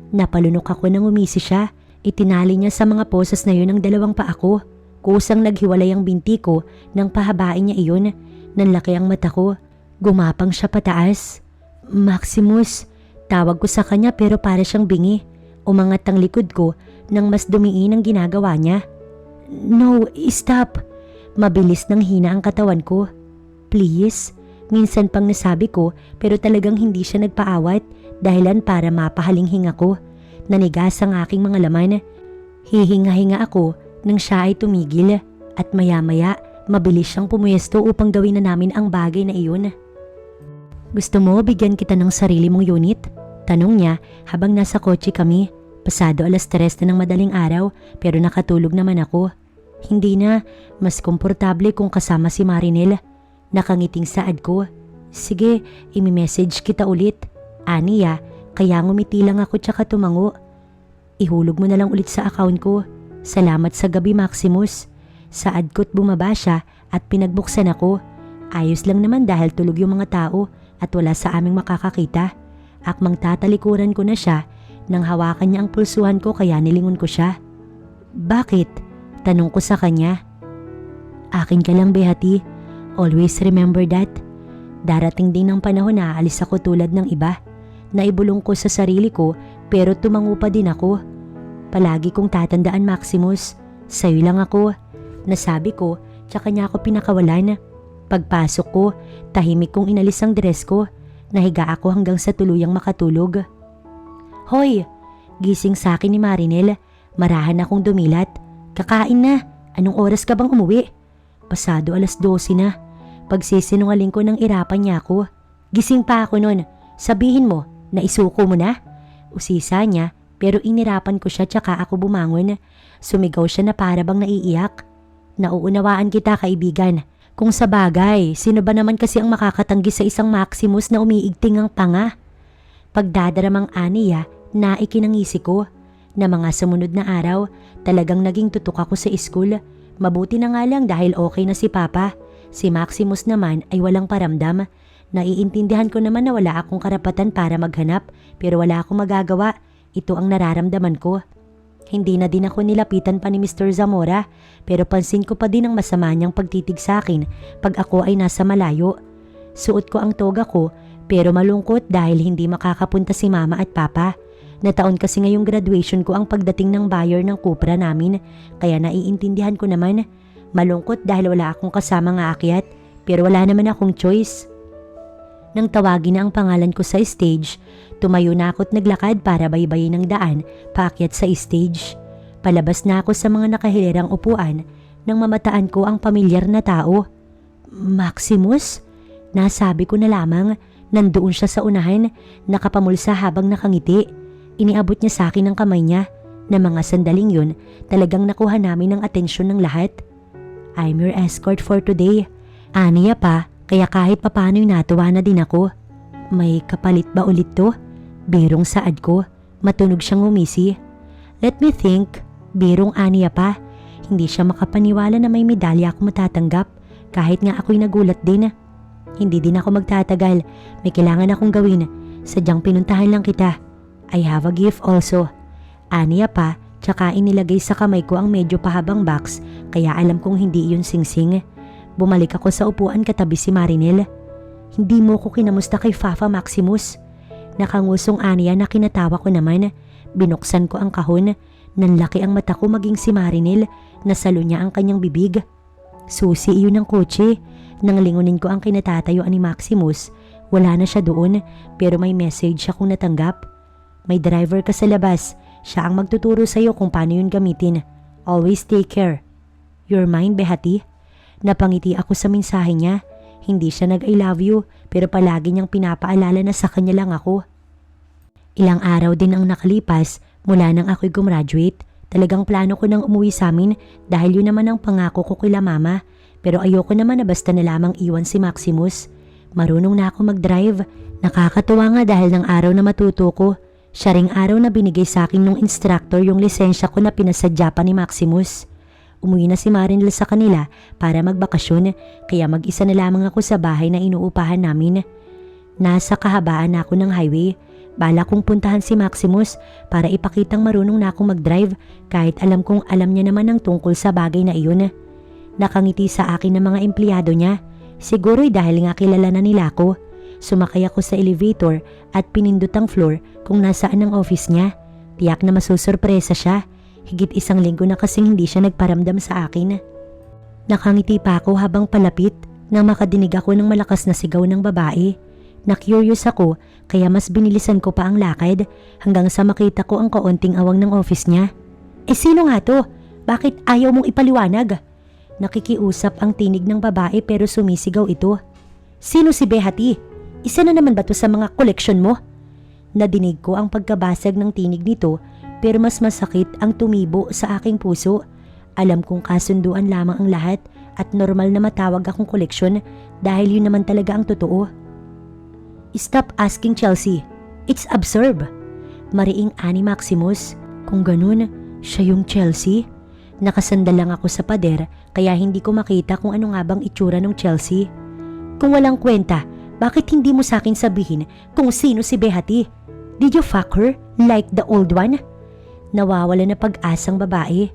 Napalunok ako nang umisi siya. Itinali niya sa mga posas na yun ang 2 paa ko. Kusang naghiwalay ang binti ko nang pahabain niya iyon. Nanlaki ang mata ko. Gumapang siya pataas. Maximus, tawag ko sa kanya pero para siyang bingi. Umangat ang likod ko nang mas dumiin ang ginagawa niya. No, stop! Mabilis nang hina ang katawan ko. Please? Minsan pang nasabi ko pero talagang hindi siya nagpaawat dahilan para mapahalinghing ako. Nanigas ang aking mga laman. Hihinga-hinga ako nang siya ay tumigil at maya-maya mabilis siyang pumuyesto upang gawin na namin ang bagay na iyon. Gusto mo bigyan kita ng sarili mong unit? Tanong niya habang nasa kotse kami. Pasado 3:00 na ng madaling araw pero nakatulog naman ako. Hindi na, mas komportable kung kasama si Marinel. Nakangiting saad ko. Sige, imi-message kita ulit. Aniya, kaya ngumiti lang ako tsaka tumango. Ihulog mo na lang ulit sa account ko. Salamat sa gabi, Maximus. Saad ko't bumaba siya at pinagbuksan ako. Ayos lang naman dahil tulog yung mga tao at wala sa aming makakakita. Akmang tatalikuran ko na siya nang hawakan niya ang pulsuhan ko kaya nilingon ko siya. Bakit? Tanong ko sa kanya. Akin ka lang, Behati. Always remember that. Darating din ng panahon na aalis ako tulad ng iba. Naibulong ko sa sarili ko pero tumango pa din ako. Palagi kong tatandaan, Maximus. Sa'yo lang ako. Nasabi ko, tsaka niya ako pinakawalan. Pagpasok ko, tahimik kong inalis ang dress ko. Nahiga ako hanggang sa tuluyang makatulog. Hoy! Gising sa akin ni Marinel. Marahan akong dumilat. Kakain na. Anong oras ka bang umuwi? Pasado 12:00 na. Pagsisinungaling ko nang irapan niya ako. Gising pa ako nun. Sabihin mo, naisuko mo na? Usisa niya pero inirapan ko siya tsaka ako bumangon. Sumigaw siya na para bang naiiyak. Nauunawaan kita, kaibigan. Kung sa bagay, sino ba naman kasi ang makakatanggi sa isang Maximus na umiigting ang tanga? Pagdadaramang aniya na ikinangisi ko. Na mga sumunod na araw, talagang naging tutok ako sa school. Mabuti na nga lang dahil okay na si Papa. Si Maximus naman ay walang paramdam. Naiintindihan ko naman na wala akong karapatan para maghanap pero wala akong magagawa. Ito ang nararamdaman ko. Hindi na din ako nilapitan pa ni Mr. Zamora pero pansin ko pa din ang masama niyang pagtitig sa akin pag ako ay nasa malayo. Suot ko ang toga ko pero malungkot dahil hindi makakapunta si Mama at Papa. Nataon kasi ngayong graduation ko ang pagdating ng buyer ng Cupra namin kaya naiintindihan ko naman. Malungkot dahil wala akong kasama nga akyat pero wala naman akong choice. Nang tawagin na ang pangalan ko sa stage, tumayo na ako't naglakad para baybayin ng daan paakyat sa stage. Palabas na ako sa mga nakahilirang upuan nang mamataan ko ang pamilyar na tao. Maximus? Nasabi ko na lamang, nandoon siya sa unahan, nakapamulsa habang nakangiti. Iniabot niya sa akin ang kamay niya. Na mga sandaling yun, talagang nakuha namin ang atensyon ng lahat. I'm your escort for today. Aniya pa, kaya kahit papano'y natuwa na din ako. May kapalit ba ulit to? Birong saad ko. Matunog siyang umisi. Let me think. Birong aniya pa. Hindi siya makapaniwala na may medalya ako matatanggap. Kahit nga ako'y nagulat din. Hindi din ako magtatagal. May kailangan akong gawin. Sadyang pinuntahan lang kita. I have a gift also. Aniya pa, tsaka inilagay sa kamay ko ang medyo pahabang box kaya alam kong hindi iyon singsing. Bumalik ako sa upuan katabi si Marinel. Hindi mo ko kinamusta kay Fafa, Maximus? Nakangusong aniya na kinatawa ko naman. Binuksan ko ang kahon. Nanlaki ang mata ko maging si Marinel. Nasalo niya ang kanyang bibig. Susi iyon ng kotse. Nang lingunin ko ang kinatatayuan ni Maximus, wala na siya doon pero may message akong natanggap. May driver ka sa labas. Siya ang magtuturo sa iyo kung paano yun gamitin. Always take care. You're mine, Behati. Napangiti ako sa mensahe niya. Hindi siya nag-I love you pero palagi niyang pinapaalala na sa kanya lang ako. Ilang araw din ang nakalipas mula nang ako'y gumraduate. Talagang plano ko nang umuwi sa amin dahil yun naman ang pangako ko kila Mama. Pero ayoko naman na basta na lamang iwan si Maximus. Marunong na ako mag-drive. Nakakatuwa nga dahil ng araw na matuto ko. Siya ring araw na binigay sa akin ng instructor yung lisensya ko na pinasadya pa ni Maximus. Umuwi na si Marinel sa kanila para magbakasyon kaya mag-isa na lamang ako sa bahay na inuupahan namin. Nasa kahabaan na ako ng highway. Bala kong puntahan si Maximus para ipakitang marunong na akong mag-drive kahit alam kong alam niya naman ang tungkol sa bagay na iyon. Nakangiti sa akin ng mga empleyado niya. Siguro'y dahil nga kilala na nila ako. Sumakay ako sa elevator at pinindot ang floor kung nasaan ang office niya. Tiyak na masusurpresa siya. Higit 1 linggo na kasing hindi siya nagparamdam sa akin. Nakangiti pa ako habang palapit nang makadinig ako ng malakas na sigaw ng babae. Na-curious ako kaya mas binilisan ko pa ang lakad hanggang sa makita ko ang kaunting awang ng office niya. Sino nga to? Bakit ayaw mong ipaliwanag? Nakikiusap ang tinig ng babae pero sumisigaw ito. Sino si Behati? Isa na naman ba to sa mga koleksyon mo? Nadinig ko ang pagkabasag ng tinig nito pero mas masakit ang tumibo sa aking puso. Alam kong kasunduan lamang ang lahat at normal na matawag akong koleksyon dahil yun naman talaga ang totoo. Stop asking, Chelsea. It's absurd. Mariing ani Maximus. Kung ganun, siya yung Chelsea? Nakasandal lang ako sa pader kaya hindi ko makita kung ano nga bang itsura ng Chelsea. Kung walang kwenta, bakit hindi mo sa akin sabihin kung sino si Behati? Did you fuck her like the old one? Nawawala na pag-asang babae.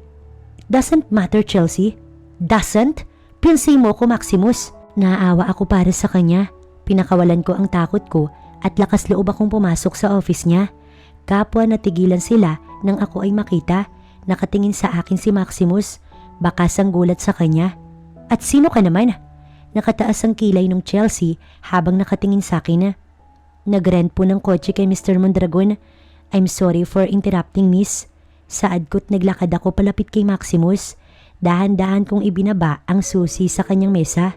Doesn't matter, Chelsea. Doesn't? Pinsay mo ko, Maximus. Naawa ako para sa kanya. Pinakawalan ko ang takot ko at lakas loob akong pumasok sa office niya. Kapwa natigilan sila nang ako ay makita. Nakatingin sa akin si Maximus. Bakas ang gulat sa kanya. At sino ka naman? Nakataas ang kilay ng Chelsea habang nakatingin sa akin. Nag-rent po ng kotse kay Mr. Mondragon. I'm sorry for interrupting, miss. Saad ko't naglakad ako palapit kay Maximus. Dahan-dahan kong ibinaba ang susi sa kanyang mesa.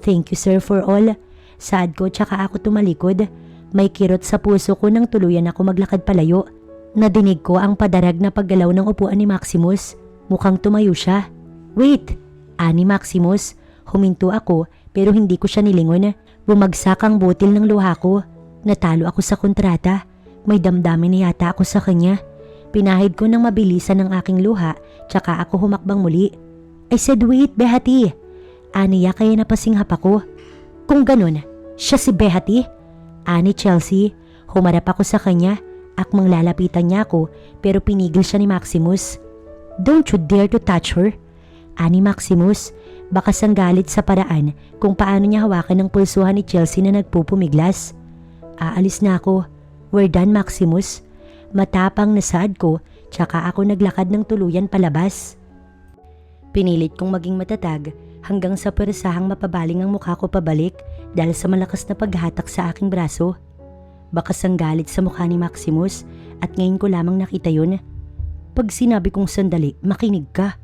Thank you, sir, for all. Saad ko tsaka ako tumalikod. May kirot sa puso ko nang tuluyan ako maglakad palayo. Nadinig ko ang padarag na paggalaw ng upuan ni Maximus. Mukhang tumayo siya. Wait! Ani Maximus. Huminto ako pero hindi ko siya nilingon. Bumagsak ang butil ng luha ko. Natalo ako sa kontrata. May damdamin na yata ako sa kanya. Pinahid ko ng mabilisan ang aking luha tsaka ako humakbang muli. I said wait, Behati. Aniya kaya napasinghap ako. Kung ganun, siya si Behati? Ani Chelsea, humarap ako sa kanya. Akmang lalapitan niya ako pero pinigil siya ni Maximus. Don't you dare to touch her. Ani Maximus, bakas ang galit sa paraan kung paano niya hawakan ng pulsuhan ni Chelsea na nagpupumiglas. Aalis na ako. We're done, Maximus. Matapang na saad ko tsaka ako naglakad ng tuluyan palabas. Pinilit kong maging matatag hanggang sa persahang mapabaling ang mukha ko pabalik dahil sa malakas na paghatak sa aking braso. Bakas ang galit sa mukha ni Maximus at ngayon ko lamang nakita yun. Pag sinabi kong sandali, makinig ka.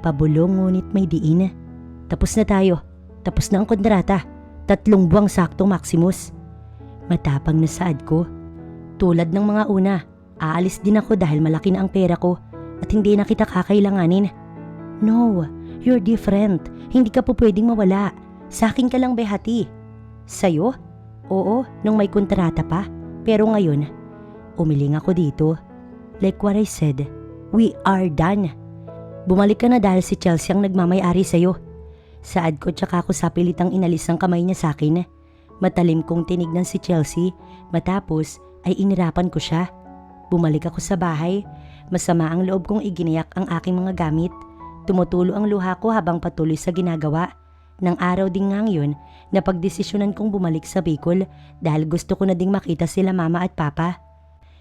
Pabulong ngunit may diin. Tapos na tayo. Tapos na ang kontrata. 3 buwang sakto, Maximus. Matapang na saad ko. Tulad ng mga una, aalis din ako dahil malaki na ang pera ko at hindi na kita kakailanganin. No, you're different. Hindi ka po pwedeng mawala. Sa akin ka lang, Behati. Sa'yo? Oo, nung may kontrata pa. Pero ngayon, umiling ako dito. Like what I said, we are done. Bumalik ka na dahil si Chelsea ang nagmamay-ari sa'yo. Saad ko tsaka ako sapilitang inalis ang kamay niya sa akin. Matalim kong tinignan si Chelsea matapos ay inirapan ko siya. Bumalik ako sa bahay. Masama ang loob kong iginiyak ang aking mga gamit. Tumutulo ang luha ko habang patuloy sa ginagawa. Nang araw din nga yun, napagdesisyonan kong bumalik sa Bicol dahil gusto ko na ding makita sila mama at papa.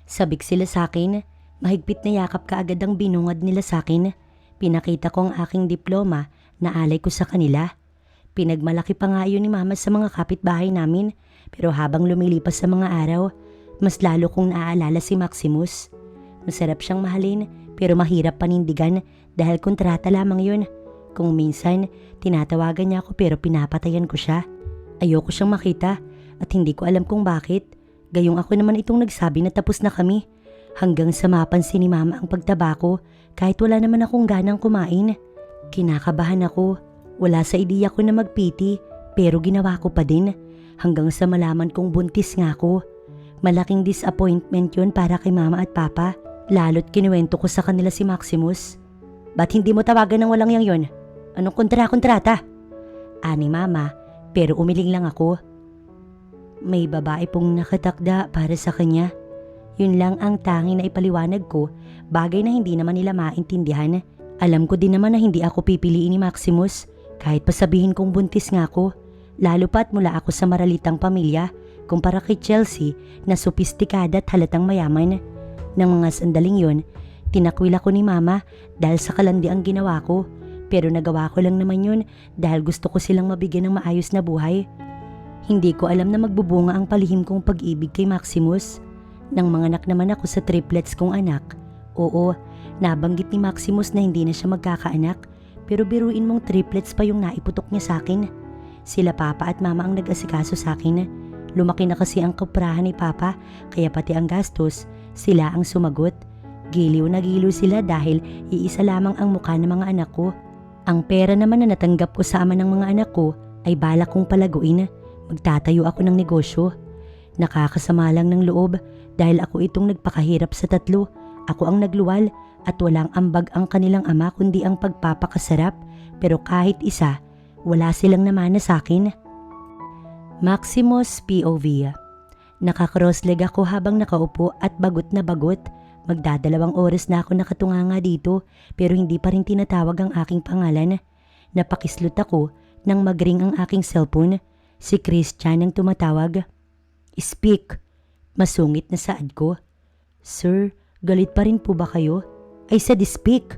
Sabik sila sa akin. Mahigpit na yakap kaagad ang binungad nila sa akin. Pinakita ko ang aking diploma na alay ko sa kanila. Pinagmalaki pa nga yun ni mama sa mga kapitbahay namin. Pero habang lumilipas sa mga araw, mas lalo kong naaalala si Maximus. Masarap siyang mahalin pero mahirap panindigan dahil kontrata lamang yun. Kung minsan, tinatawagan niya ako pero pinapatayan ko siya. Ayoko siyang makita at hindi ko alam kung bakit. Gayong ako naman itong nagsabi na tapos na kami. Hanggang sa mapansin ni mama ang pagtaba ko kahit wala naman akong ganang kumain. Kinakabahan ako. Wala sa ideya ko na magpiti pero ginawa ko pa din. Hanggang sa malaman kong buntis nga ako. Malaking disappointment yun para kay mama at papa. Lalo't kinuwento ko sa kanila si Maximus. Ba't hindi mo tawagan ng walang yang yun? Anong kontrata? Ani mama, pero umiling lang ako. May babae pong nakatakda para sa kanya. Yun lang ang tanging na ipaliwanag ko, bagay na hindi naman nila maintindihan. Alam ko din naman na hindi ako pipiliin ni Maximus, kahit pa sabihin kong buntis nga ako. Lalo pa't mula ako sa maralitang pamilya, kumpara kay Chelsea na sopistikada at halatang mayaman. Nang mga sandaling yon, tinakwil ako ni mama dahil sa kalandi ang ginawa ko. Pero nagawa ko lang naman yun dahil gusto ko silang mabigyan ng maayos na buhay. Hindi ko alam na magbubunga ang palihim kong pag-ibig kay Maximus. Nang manganak naman ako sa triplets kong anak, oo, nabanggit ni Maximus na hindi na siya magkakaanak, pero biruin mong triplets pa yung naiputok niya sa akin. Sila papa at mama ang nag-asikaso sa akin. Lumaki na kasi ang kaprahan ni papa, kaya pati ang gastos, sila ang sumagot. Giliw na giliw sila dahil iisa lamang ang mukha ng mga anak ko. Ang pera naman na natanggap ko sa ama ng mga anak ko ay balak kong palaguin. Magtatayo ako ng negosyo. Nakakasama lang ng loob dahil ako itong nagpakahirap sa tatlo. Ako ang nagluwal at walang ambag ang kanilang ama kundi ang pagpapakasarap, pero kahit isa, wala silang namana sa akin. Maximus POV. Nakakrossleg ako habang nakaupo at bagot na bagot. Magdadalawang oras na ako nakatunganga dito pero hindi pa rin tinatawag ang aking pangalan. Napakislot ako nang magring ang aking cellphone. Si Christian ang tumatawag. Speak. Masungit na saad ko. Sir, galit pa rin po ba kayo? I said speak.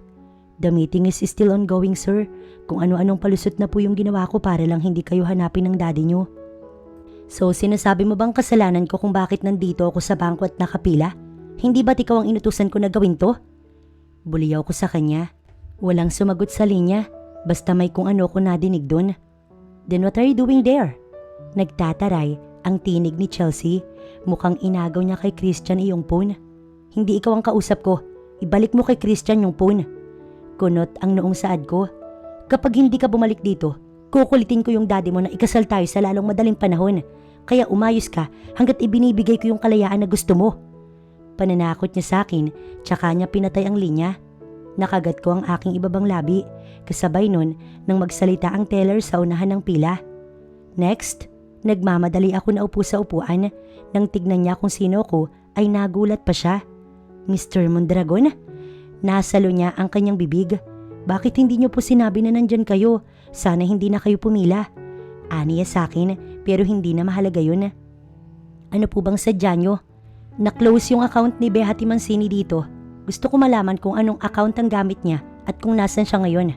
The meeting is still ongoing, sir. Kung ano-anong palusot na po yung ginawa ko para lang hindi kayo hanapin ng daddy nyo. So sinasabi mo bang kasalanan ko kung bakit nandito ako sa bangko at nakapila? Hindi ba't ikaw ang inutusan ko na gawin to? Buliyaw ko sa kanya. Walang sumagot sa linya. Basta may kung ano ko nadinig dun. Then what are you doing there? Nagtataray ang tinig ni Chelsea. Mukhang inagaw niya kay Christian iyong phone. Hindi ikaw ang kausap ko. Ibalik mo kay Christian yung phone. Kunot ang noong saad ko. Kapag hindi ka bumalik dito, kukulitin ko yung daddy mo na ikasal tayo sa lalong madaling panahon. Kaya umayos ka hanggat ibinibigay ko yung kalayaan na gusto mo. Pananakot niya sa akin, tsaka niya pinatay ang linya. Nakagat ko ang aking ibabang labi, kasabay nun nang magsalita ang teller sa unahan ng pila. Next, nagmamadali ako na upo sa upuan. Nang tignan niya kung sino ko, ay nagulat pa siya. Mr. Mondragon? Nasalo niya ang kanyang bibig. Bakit hindi niyo po sinabi na nandyan kayo? Sana hindi na kayo pumila. Aniya sa akin, pero hindi na mahalaga yun. Ano po bang sadya niyo? Na-close yung account ni Behati Mancini dito. Gusto ko malaman kung anong account ang gamit niya at kung nasan siya ngayon.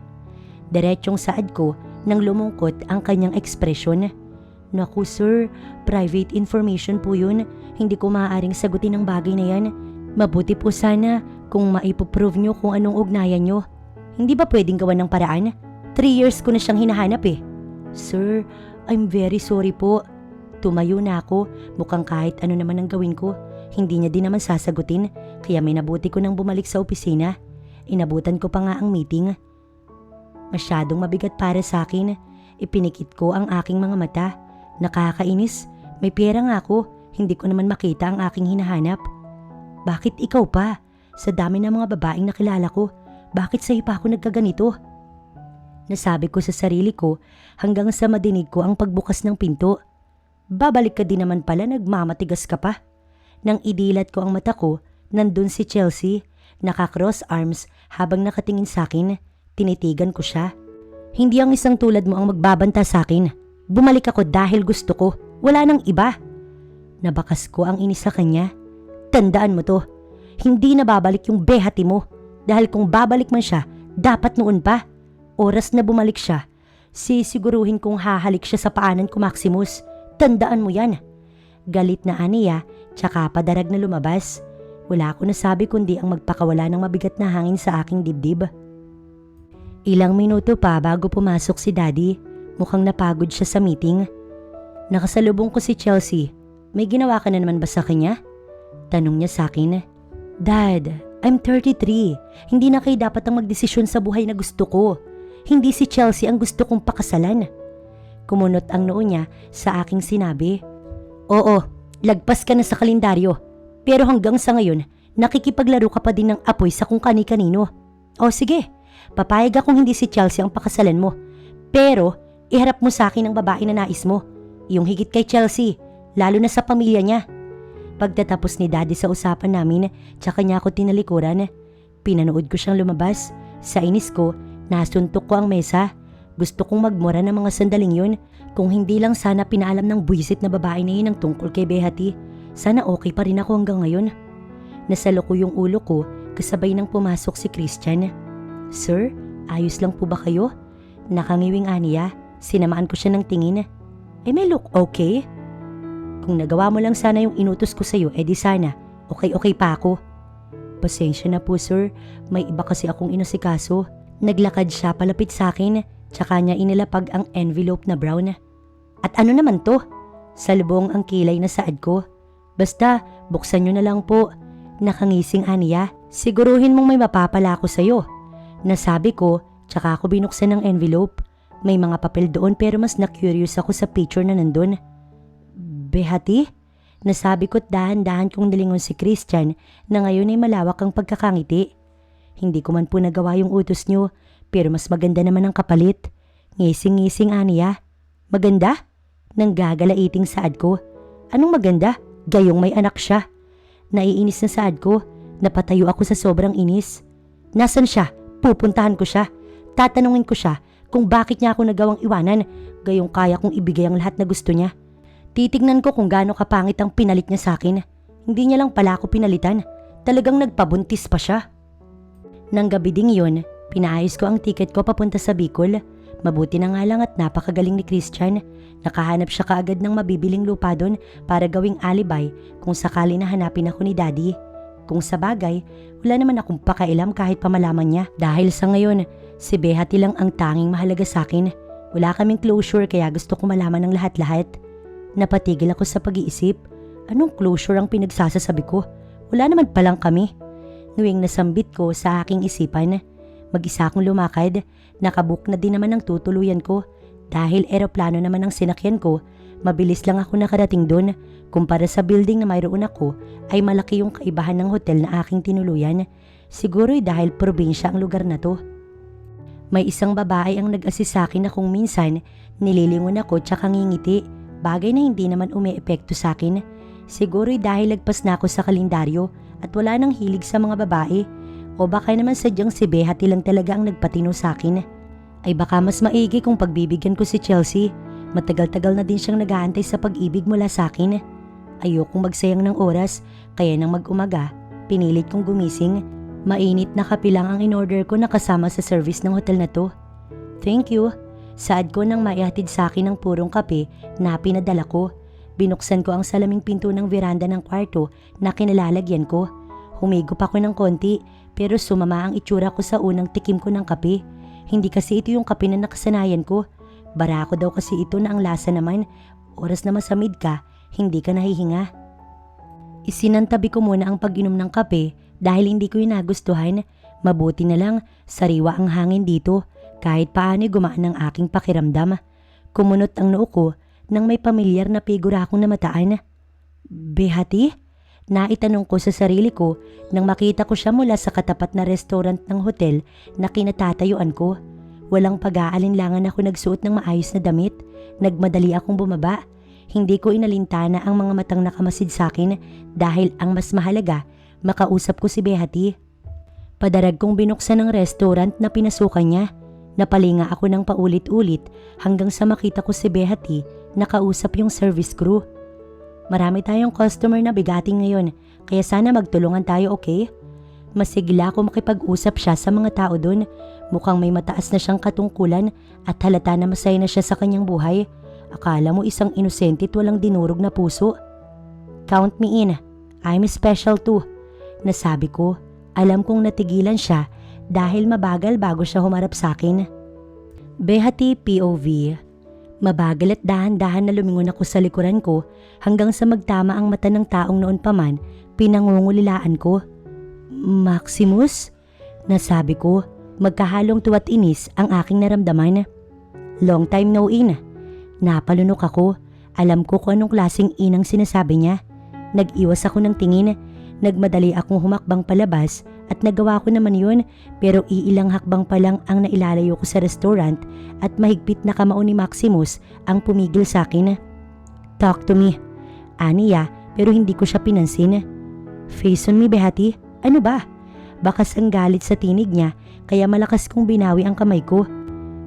Diretsyong saad ko nang lumungkot ang kanyang ekspresyon. Naku sir, private information po yun. Hindi ko maaaring sagutin ang bagay na yan. Mabuti po sana kung maipoprove nyo kung anong ugnayan nyo. Hindi ba pwedeng gawan ng paraan? 3 years ko na siyang hinahanap eh. Sir, I'm very sorry po. Tumayo na ako, mukhang kahit ano naman ang gawin ko. Hindi niya din naman sasagutin, kaya may nabuti ko nang bumalik sa opisina. Inabutan ko pa nga ang meeting. Masyadong mabigat para sa akin. Ipinikit ko ang aking mga mata. Nakakainis, may pera nga ako, hindi ko naman makita ang aking hinahanap. Bakit ikaw pa? Sa dami ng mga babaeng nakilala ko, bakit sa'yo pa ako nagkaganito? Nasabi ko sa sarili ko hanggang sa madinig ko ang pagbukas ng pinto. Babalik ka din naman pala, nagmamatigas ka pa. Nang idilat ko ang mata ko, nandun si Chelsea, naka-cross arms habang nakatingin sa akin. Tinitigan ko siya. Hindi ang isang tulad mo ang magbabanta sa akin. Bumalik ako dahil gusto ko. Wala nang iba. Nabakas ko ang inis sa kanya. Tandaan mo to. Hindi na babalik yung Behati mo. Dahil kung babalik man siya, dapat noon pa. Oras na bumalik siya, sisiguruhin kong hahalik siya sa paanan ko, Maximus. Tandaan mo yan. Galit na aniya, tsaka padarag na lumabas. Wala ako nasabi kundi ang magpakawala ng mabigat na hangin sa aking dibdib. Ilang minuto pa bago pumasok si Daddy. Mukhang napagod siya sa meeting. Nakasalubong ko si Chelsea. May ginawa ka na naman ba sa kanya? Tanong niya sa akin. Dad, I'm 33. Hindi na kayo dapat ang magdesisyon sa buhay na gusto ko. Hindi si Chelsea ang gusto kong pakasalan. Kumunot ang noo niya sa aking sinabi. Oo, lagpas ka na sa kalendaryo. Pero hanggang sa ngayon, nakikipaglaro ka pa din ng apoy sa kung kani-kanino. O sige, papayag akong hindi si Chelsea ang pakasalan mo. Pero iharap mo sa akin ang babae na nais mo. Yung higit kay Chelsea, lalo na sa pamilya niya. Pagtatapos ni Daddy sa usapan namin, tsaka niya ako tinalikuran. Pinanood ko siyang lumabas. Sa inis ko, nasuntok ko ang mesa. Gusto kong magmura ng mga sandaling yun. Kung hindi lang sana pinaalam ng buwisit na babae na yun ang tungkol kay Behati. Sana okay pa rin ako hanggang ngayon. Nasalo ko yung ulo ko kasabay nang pumasok si Christian. Sir, ayos lang po ba kayo? Nakangiwing aniya, sinamaan ko siya ng tingin. may look okay? Kung nagawa mo lang sana yung inutos ko sa'yo, edi sana, okay pa ako. Pasensya na po sir, may iba kasi akong inasikaso. Naglakad siya palapit sa akin, tsaka niya inilapag ang envelope na brown. At ano naman to? Salubong ang kilay na saad ko. Basta, buksan nyo na lang po. Nakangising aniya, siguruhin mong may mapapala ako sa'yo. Nasabi ko, tsaka ako binuksan ng envelope. May mga papel doon pero mas na-curious ako sa picture na nandun. Behati? Nasabi ko't dahan-dahan kong nilingon si Christian na ngayon ay malawak ang pagkakangiti. Hindi ko man po nagawa yung utos nyo pero mas maganda naman ang kapalit. Ngising-ngising aniya. Maganda? Nang gagalaiting saad ko. Anong maganda? Gayong may anak siya. Naiinis na saad ko. Napatayo ako sa sobrang inis. Nasaan siya? Pupuntahan ko siya. Tatanungin ko siya kung bakit niya ako nagawang iwanan. Gayong kaya kong ibigay ang lahat na gusto niya. Titignan ko kung gaano kapangit ang pinalit niya sa akin. Hindi niya lang pala ako pinalitan. Talagang nagpabuntis pa siya. Nang gabi ding yun, pinaayos ko ang tiket ko papunta sa Bicol. Mabuti na nga lang at napakagaling ni Christian. Nakahanap siya kaagad ng mabibiling lupa doon para gawing alibay kung sakali na hanapin ako ni Daddy. Kung sa bagay, wala naman akong pakailam kahit pamalaman niya. Dahil sa ngayon, si Behati lang ang tanging mahalaga sa akin. Wala kaming closure kaya gusto ko malaman ng lahat-lahat. Napatigil ako sa pag-iisip. Anong closure ang pinagsasasabi ko? Wala naman palang kami. Nuwing nasambit ko sa aking isipan, mag-isa akong lumakad, nakabook na din naman ang tutuluyan ko. Dahil eroplano naman ang sinakyan ko, mabilis lang ako nakarating doon. Kumpara sa building na mayroon ako, ay malaki yung kaibahan ng hotel na aking tinuluyan. Siguro'y dahil probinsya ang lugar na to. May isang babae ang nag-assist sa akin na kung minsan nililingon ako tsaka ngingiti. Bagay na hindi naman umeepekto sa akin. Siguro'y dahil lagpas na ako sa kalendaryo at wala nang hilig sa mga babae. O baka naman sadyang si Behati lang talaga ang nagpatino sa akin. Ay baka mas maigi kung pagbibigyan ko si Chelsea. Matagal-tagal na din siyang nag-aantay sa pag-ibig mula sa akin. Ayokong magsayang ng oras, kaya nang mag-umaga, pinilit kong gumising. Mainit na kape lang ang in-order ko na kasama sa service ng hotel na to. Thank you. Saad ko nang maihatid sa akin ng purong kape na pinadala ko. Binuksan ko ang salaming pinto ng veranda ng kwarto na kinalalagyan ko. Humigop ako ng konti pero sumama ang itsura ko sa unang tikim ko ng kape. Hindi kasi ito yung kape na nakasanayan ko. Barako daw kasi ito na ang lasa naman. Oras na masamid ka, hindi ka nahihinga. Isinantabi ko muna ang pag-inom ng kape dahil hindi ko yung nagustuhan. Mabuti na lang, sariwa ang hangin dito. Kahit paano'y gumaan ang aking pakiramdam. Kumunot ang noo ko nang may pamilyar na figura akong namataan. Behati? Naitanong ko sa sarili ko nang makita ko siya mula sa katapat na restaurant ng hotel na kinatatayuan ko. Walang pag-aalinlangan ako nagsuot ng maayos na damit. Nagmadali akong bumaba. Hindi ko inalintana ang mga matang nakamasid sa akin dahil ang mas mahalaga, makausap ko si Behati. Padarag kong binuksan ng restaurant na pinasukan niya. Napalinga ako ng paulit-ulit hanggang sa makita ko si Behati nakausap yung service crew. Marami tayong customer na bigating ngayon kaya sana magtulungan tayo, okay? Masigla ako makipag-usap siya sa mga tao doon. Mukhang may mataas na siyang katungkulan at halata na masaya na siya sa kanyang buhay. Akala mo isang inosente at walang dinurog na puso. Count me in. I'm special too. Nasabi ko. Alam kong natigilan siya dahil mabagal bago siya humarap sa akin. Behati POV. Mabagal at dahan-dahan na lumingon ako sa likuran ko hanggang sa magtama ang mata ng taong noon pa man pinangungulilaan ko. Maximus? Nasabi ko, magkahalong tuwa't inis ang aking naramdaman. Long time no in. Napalunok ako. Alam ko kung anong klaseng inang sinasabi niya. Nag-iwas ako ng tingin. Nagmadali akong humakbang palabas at nagawa ko naman yun pero iilang hakbang pa lang ang nailalayo ko sa restaurant at mahigpit na kamao ni Maximus ang pumigil sa akin. Talk to me. Aniya pero hindi ko siya pinansin. Face on me, Behati. Ano ba? Bakas ang galit sa tinig niya kaya malakas kong binawi ang kamay ko.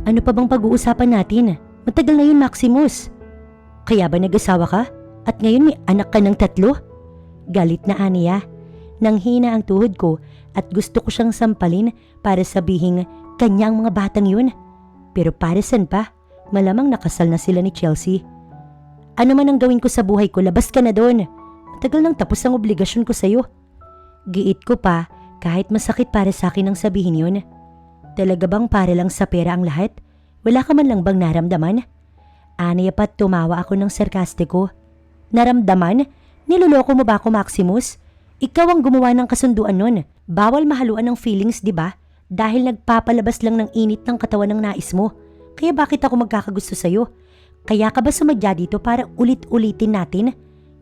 Ano pa bang pag-uusapan natin? Matagal na yun, Maximus. Kaya ba nag-asawa ka? At ngayon may anak ka ng 3? Galit na aniya. Nang hina ang tuhod ko at gusto ko siyang sampalin para sabihing kanya ang mga batang yun. Pero para saan pa? Malamang nakasal na sila ni Chelsea. Ano man ang gawin ko sa buhay ko, labas ka na doon. Matagal nang tapos ang obligasyon ko sa'yo. Giit ko pa kahit masakit para sa akin ang sabihin yun. Talaga bang para lang sa pera ang lahat? Wala ka man lang bang naramdaman? Aniya pa't tumawa ako ng sarkastiko. Naramdaman? Niloloko mo ba ako, Maximus? Ikaw ang gumawa ng kasunduan nun. Bawal mahaluan ng feelings, di ba? Dahil nagpapalabas lang ng init ng katawan ng nais mo. Kaya bakit ako magkakagusto sa'yo? Kaya ka ba sumadya dito para ulit-ulitin natin?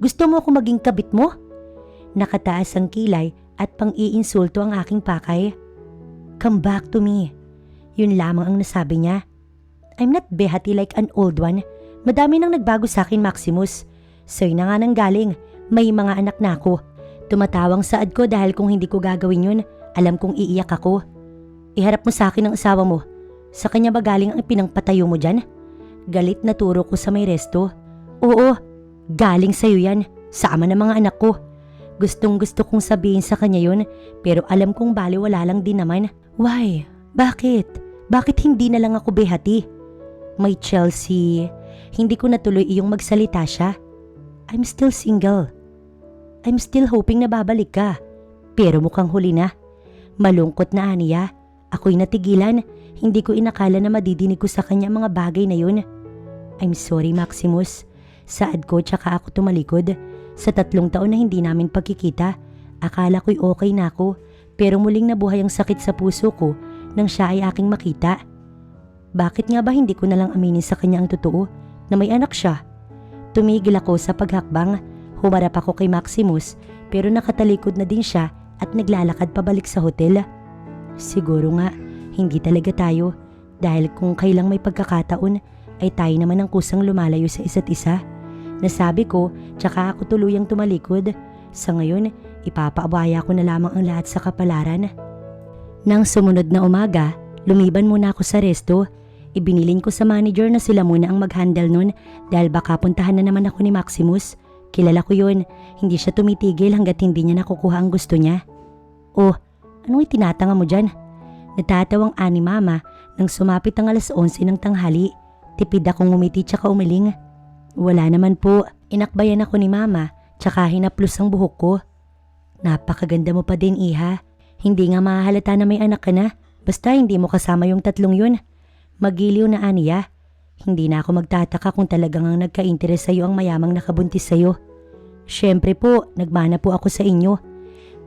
Gusto mo ako maging kabit mo? Nakataas ang kilay at pang-iinsulto ang aking pakay. Come back to me. Yun lamang ang nasabi niya. I'm not behati like an old one. Madami nang nagbago sa akin, Maximus. Sa'yo na nga nang galing. May mga anak na ako. Tumatawang saad ko dahil kung hindi ko gagawin yun, alam kong iiyak ako. Iharap mo sa akin ang asawa mo. Sa kanya ba galing ang pinangpatayo mo dyan? Galit na turo ko sa may resto. Oo, galing sa'yo yan. Sa ama ng mga anak ko. Gustong gusto kong sabihin sa kanya yun, pero alam kong baliwala lang din naman. Why? Bakit? Bakit hindi na lang ako behati? May Chelsea. Hindi ko natuloy iyong magsalita siya. I'm still single. I'm still hoping na babalik ka. Pero mukhang huli na. Malungkot na aniya. Ako'y natigilan. Hindi ko inakala na madidinig ko sa kanya mga bagay na yun. I'm sorry, Maximus. Saad ko tsaka ako tumalikod. Sa 3 taon na hindi namin pagkikita, akala ko'y okay na ako. Pero muling nabuhay ang sakit sa puso ko nang siya ay aking makita. Bakit nga ba hindi ko na lang aminin sa kanya ang totoo na may anak siya? Tumigil ako sa paghakbang. Humarap ako kay Maximus pero nakatalikod na din siya at naglalakad pabalik sa hotel. Siguro nga, hindi talaga tayo dahil kung kailang may pagkakataon ay tayo naman ang kusang lumalayo sa isa't isa. Nasabi ko tsaka ako tuluyang tumalikod. Sa ngayon, ipapaabaya ko na lamang ang lahat sa kapalaran. Nang sumunod na umaga, lumiban muna ako sa resto. Ibinilin ko sa manager na sila muna ang mag-handle nun dahil baka puntahan na naman ako ni Maximus. Kilala ko yun, hindi siya tumitigil hanggat hindi niya nakukuha ang gusto niya. Oh, anong itinatanga mo dyan? Natatawang ani mama nang sumapit ang 11:00 ng tanghali. Tipid akong umiti tsaka umiling. Wala naman po, inakbayan ako ni mama tsaka hinaplos ang buhok ko. Napakaganda mo pa din, iha. Hindi nga mahahalata na may anak ka na, basta hindi mo kasama yung 3 yun. Magiliw na aniya. Hindi na ako magtataka kung talagang ang nagka-interes sa'yo ang mayamang nakabuntis sa'yo. Siyempre po, nagmana po ako sa inyo.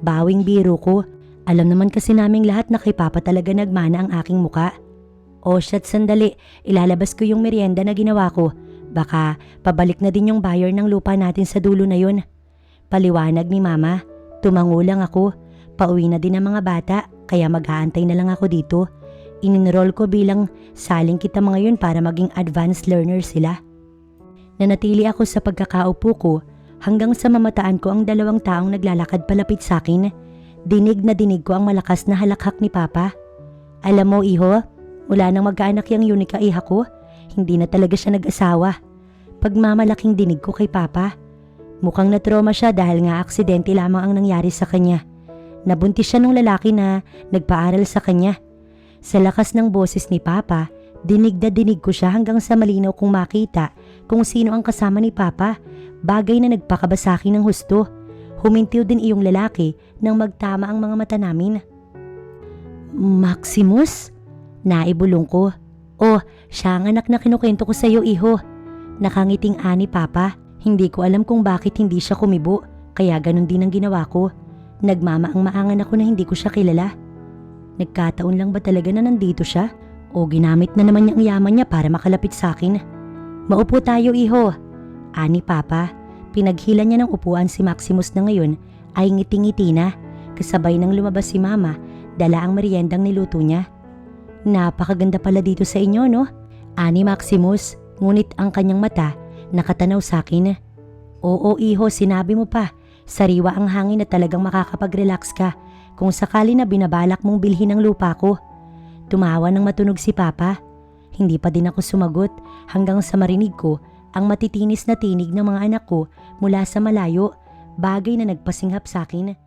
Bawing biro ko. Alam naman kasi naming lahat na kay Papa talaga nagmana ang aking muka. O shit, sandali, ilalabas ko yung merienda na ginawa ko. Baka pabalik na din yung buyer ng lupa natin sa dulo na yun. Paliwanag ni Mama. Tumango lang ako. Pauwi na din ang mga bata, kaya mag-aantay na lang ako dito. Ininroll ko bilang saling kita mga yun para maging advanced learner sila. Nanatili ako sa pagkakaupo ko hanggang sa mamataan ko ang 2 taong naglalakad palapit sa akin. Dinig na dinig ko ang malakas na halakhak ni Papa. Alam mo, iho, mula nang magkaanak yung Unica iha ko, hindi na talaga siya nag-asawa. Pagmamalaking dinig ko kay Papa. Mukhang natroma siya dahil nga aksidente lamang ang nangyari sa kanya. Nabuntis siya ng lalaki na nagpaaral sa kanya. Sa lakas ng boses ni Papa, dinig na dinig ko siya hanggang sa malinaw kong makita kung sino ang kasama ni Papa, bagay na nagpakaba sa akin ng husto. Humintiw din iyong lalaki nang magtama ang mga mata namin. Maximus? Naibulong ko. Oh, siya ang anak na kinukwento ko sa iyo, iho. Nakangiting ani Papa. Hindi ko alam kung bakit hindi siya kumibo, kaya ganun din ang ginawa ko. Nagmamaang-maangan ako na hindi ko siya kilala. Nagkataon lang ba talaga na nandito siya? O ginamit na naman niyang yaman niya para makalapit sa akin? Maupo tayo, iho. Ani Papa. Pinaghila niya ng upuan si Maximus na ngayon ay ngiti-ngiti na. Kasabay nang lumabas si Mama, dala ang meriendang niluto niya. Napakaganda pala dito sa inyo, no? Ani Maximus, ngunit ang kanyang mata nakatanaw sa akin. Oo, iho, sinabi mo pa. Sariwa ang hangin na talagang makakapag-relax ka kung sakali na binabalak mong bilhin ang lupa ko. Tumawa ng matunog si Papa. Hindi pa din ako sumagot hanggang sa marinig ko ang matitinis na tinig ng mga anak ko mula sa malayo, bagay na nagpasinghap sa akin.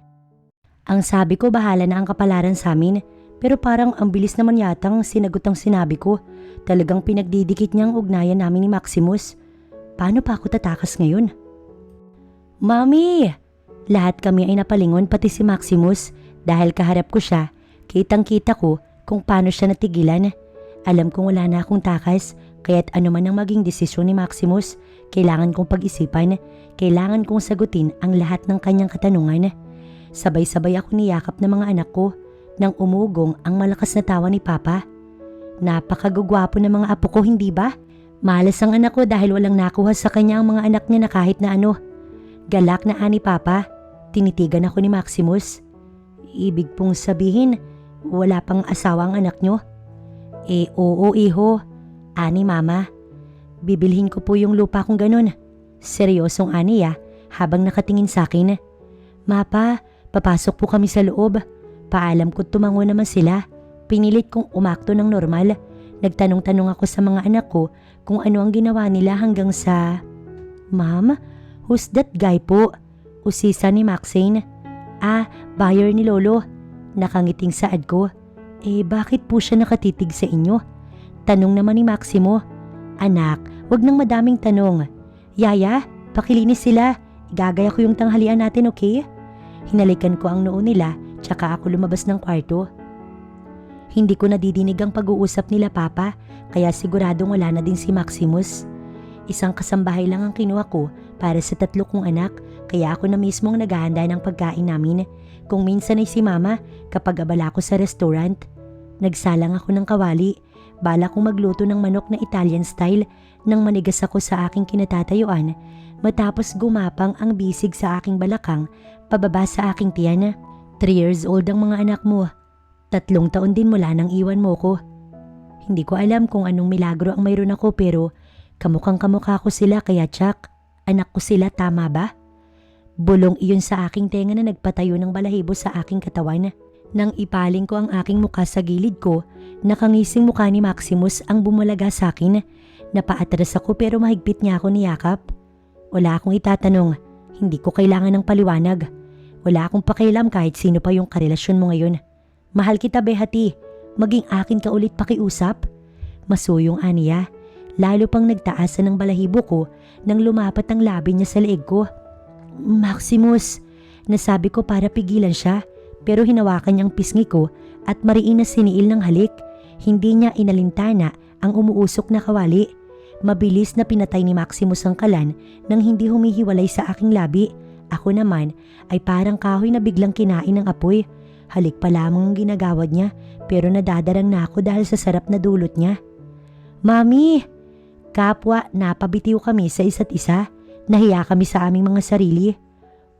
Ang sabi ko bahala na ang kapalaran sa amin, pero parang ang bilis naman yatang sinagot ang sinabi ko. Talagang pinagdidikit niya ang ugnayan namin ni Maximus. paano pa ako tatakas ngayon? Mami! Lahat kami ay napalingon pati si Maximus dahil kaharap ko siya, kitang-kita ko kung paano siya natigilan. Alam kong wala na akong takas, kaya't ano man ang maging desisyon ni Maximus, kailangan kong pag-isipan, kailangan kong sagutin ang lahat ng kanyang katanungan. Sabay-sabay ako niyakap ng mga anak ko nang umugong ang malakas na tawa ni Papa. Napakagugwapo ng mga apo ko, hindi ba? Malas ang anak ko dahil walang nakuha sa kanya ang mga anak niya na kahit na ano. Galak na ani Papa. Tinitigan ako ni Maximus. Ibig pong sabihin, wala pang asawa ang anak nyo? Oo iho, ani Mama. Bibilhin ko po yung lupa kung ganun. Seryosong ani habang nakatingin sa akin. Mapa, papasok po kami sa loob. Paalam ko tumango naman sila. Pinilit kong umakto ng normal. Nagtanong-tanong ako sa mga anak ko kung ano ang ginawa nila hanggang sa... Ma'am, who's that guy po? Usisa ni Maxine. Buyer ni Lolo. Nakangiting saad ko. Bakit po siya nakatitig sa inyo? Tanong naman ni Maximo. Anak, wag nang madaming tanong. Yaya, pakilinis sila. Igagaya ko yung tanghalian natin, okay? Hinalikan ko ang noo nila, tsaka ako lumabas ng kwarto. Hindi ko nadidinig ang pag-uusap nila Papa, kaya siguradong wala na din si Maximus. Isang kasambahay lang ang kinuha ko para sa 3 kong anak, kaya ako na mismo ang naghahanda ng pagkain namin. Kung minsan ay si Mama kapag abala ko sa restaurant. Nagsalang ako ng kawali. Bala kong magluto ng manok na Italian style nang manigas ako sa aking kinatatayuan matapos gumapang ang bisig sa aking balakang pababa sa aking tiyan. 3 years old ang mga anak mo. 3 taon din mula nang iwan mo ko. Hindi ko alam kung anong milagro ang mayroon ako pero kamukhang kamukha ko sila kaya Chuck, anak ko sila, tama ba? Bulong iyon sa aking tenga na nagpatayo ng balahibo sa aking katawan. Nang ipaling ko ang aking mukha sa gilid ko, nakangising mukha ni Maximus ang bumalaga sa akin. Napaatras ako pero mahigpit niya ako niyakap. Wala akong itatanong, hindi ko kailangan ng paliwanag. Wala akong pakialam kahit sino pa yung karelasyon mo ngayon. Mahal kita Behati, maging akin ka ulit pakiusap. Masuyong aniya, lalo pang nagtaasan ng balahibo ko nang lumapat ang labi niya sa leeg ko. Maximus, nasabi ko para pigilan siya pero hinawakan niyang pisngi ko at mariin na siniil ng halik. Hindi niya inalintana ang umuusok na kawali. Mabilis na pinatay ni Maximus ang kalan nang hindi humihiwalay sa aking labi. Ako naman ay parang kahoy na biglang kinain ng apoy. Halik pa lamang ang ginagawad niya pero nadadarang na ako dahil sa sarap na dulot niya. Mami! Kapwa napabitiw kami sa isa't isa. Nahiya kami sa aming mga sarili.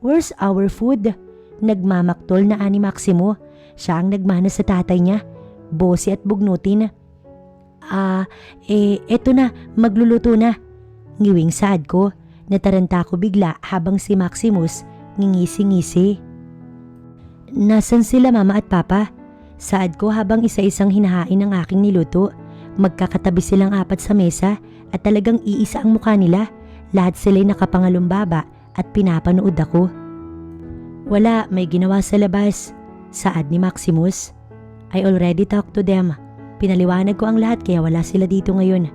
Where's our food? Nagmamaktol na ani Maximo. Siya ang nagmana sa tatay niya. Bosi at bugnutin. Eto na, magluluto na. Ngiwing saad ko. Nataranta ko bigla habang si Maximus ngingisi-ngisi. Nasaan sila Mama at Papa? Saad ko habang isa-isang hinahain ang aking niluto. Magkakatabi silang 4 sa mesa at talagang iisa ang mukha nila. Lahat sila'y nakapangalumbaba at pinapanood ako. Wala, may ginawa sa labas. Saad ni Maximus. I already talked to them. Pinaliwanag ko ang lahat kaya wala sila dito ngayon.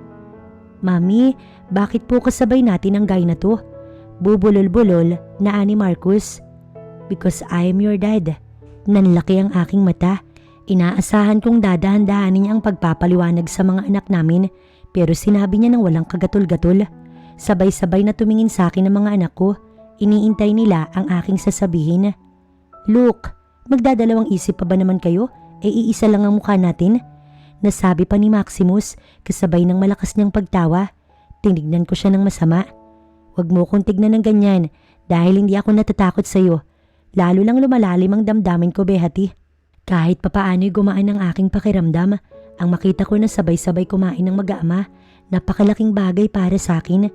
Mami, bakit po kasabay natin ang guy na to? Bubulol-bulol na ani Marcus. Because I am your dad. Nanlaki ang aking mata. Inaasahan kong dadahan-dahanin niya ang pagpapaliwanag sa mga anak namin pero sinabi niya nang walang kagatul-gatul. Sabay-sabay na tumingin sa akin ang mga anak ko. Iniintay nila ang aking sasabihin. Look, magdadalawang isip pa ba naman kayo? Iisa lang ang mukha natin. Nasabi pa ni Maximus kasabay ng malakas niyang pagtawa. Tinignan ko siya ng masama. Huwag mo kong tignan ng ganyan dahil hindi ako natatakot sa iyo. Lalo lang lumalalim ang damdamin ko, Behati. Kahit papaano'y gumaan ang aking pakiramdam, ang makita ko na sabay-sabay kumain ng mag-aama, napakalaking bagay para sa akin.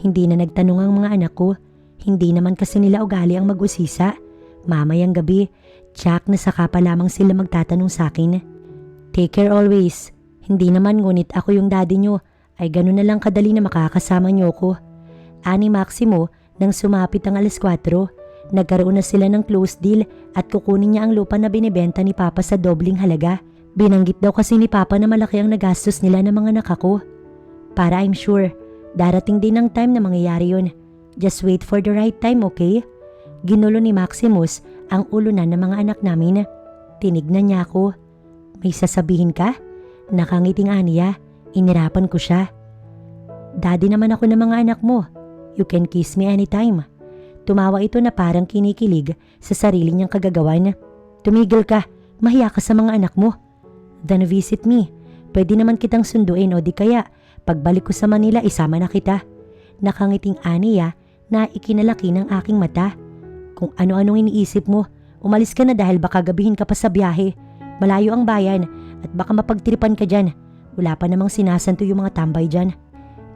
Hindi na nagtanong ang mga anak ko. Hindi naman kasi nila ugali ang mag-usisa. Mamayang gabi, tsak na saka pa lamang sila magtatanong sa akin. Take care always. Hindi naman ngunit ako yung daddy nyo, ay ganun na lang kadali na makakasama nyo ko. Ani Maximo nang sumapit ang 4:00. Nagkaroon na sila ng close deal at kukunin niya ang lupa na binibenta ni Papa sa dobling halaga. Binanggit daw kasi ni Papa na malaki ang nagastos nila ng mga anak ko. Para I'm sure, Darating din ang time na mangyayari yun. Just wait for the right time, okay? Ginulo ni Maximus ang ulunan ng mga anak namin. Tinignan niya ako. May sasabihin ka? Nakangiting aniya. Inirapan ko siya. Daddy naman ako ng mga anak mo. You can kiss me anytime. Tumawa ito na parang kinikilig sa sarili niyang kagagawan. Tumigil ka. Mahiya ka sa mga anak mo. Then visit me. Pwede naman kitang sunduin o di kaya pagbalik ko sa Manila isama na kita. Nakangiting aniya na ikinalaki ng aking mata. Kung ano-anong iniisip mo, umalis ka na dahil baka gabihin ka pa sa biyahe. Malayo ang bayan at baka mapagtripan ka dyan. Wala pa namang sinasanto yung mga tambay dyan.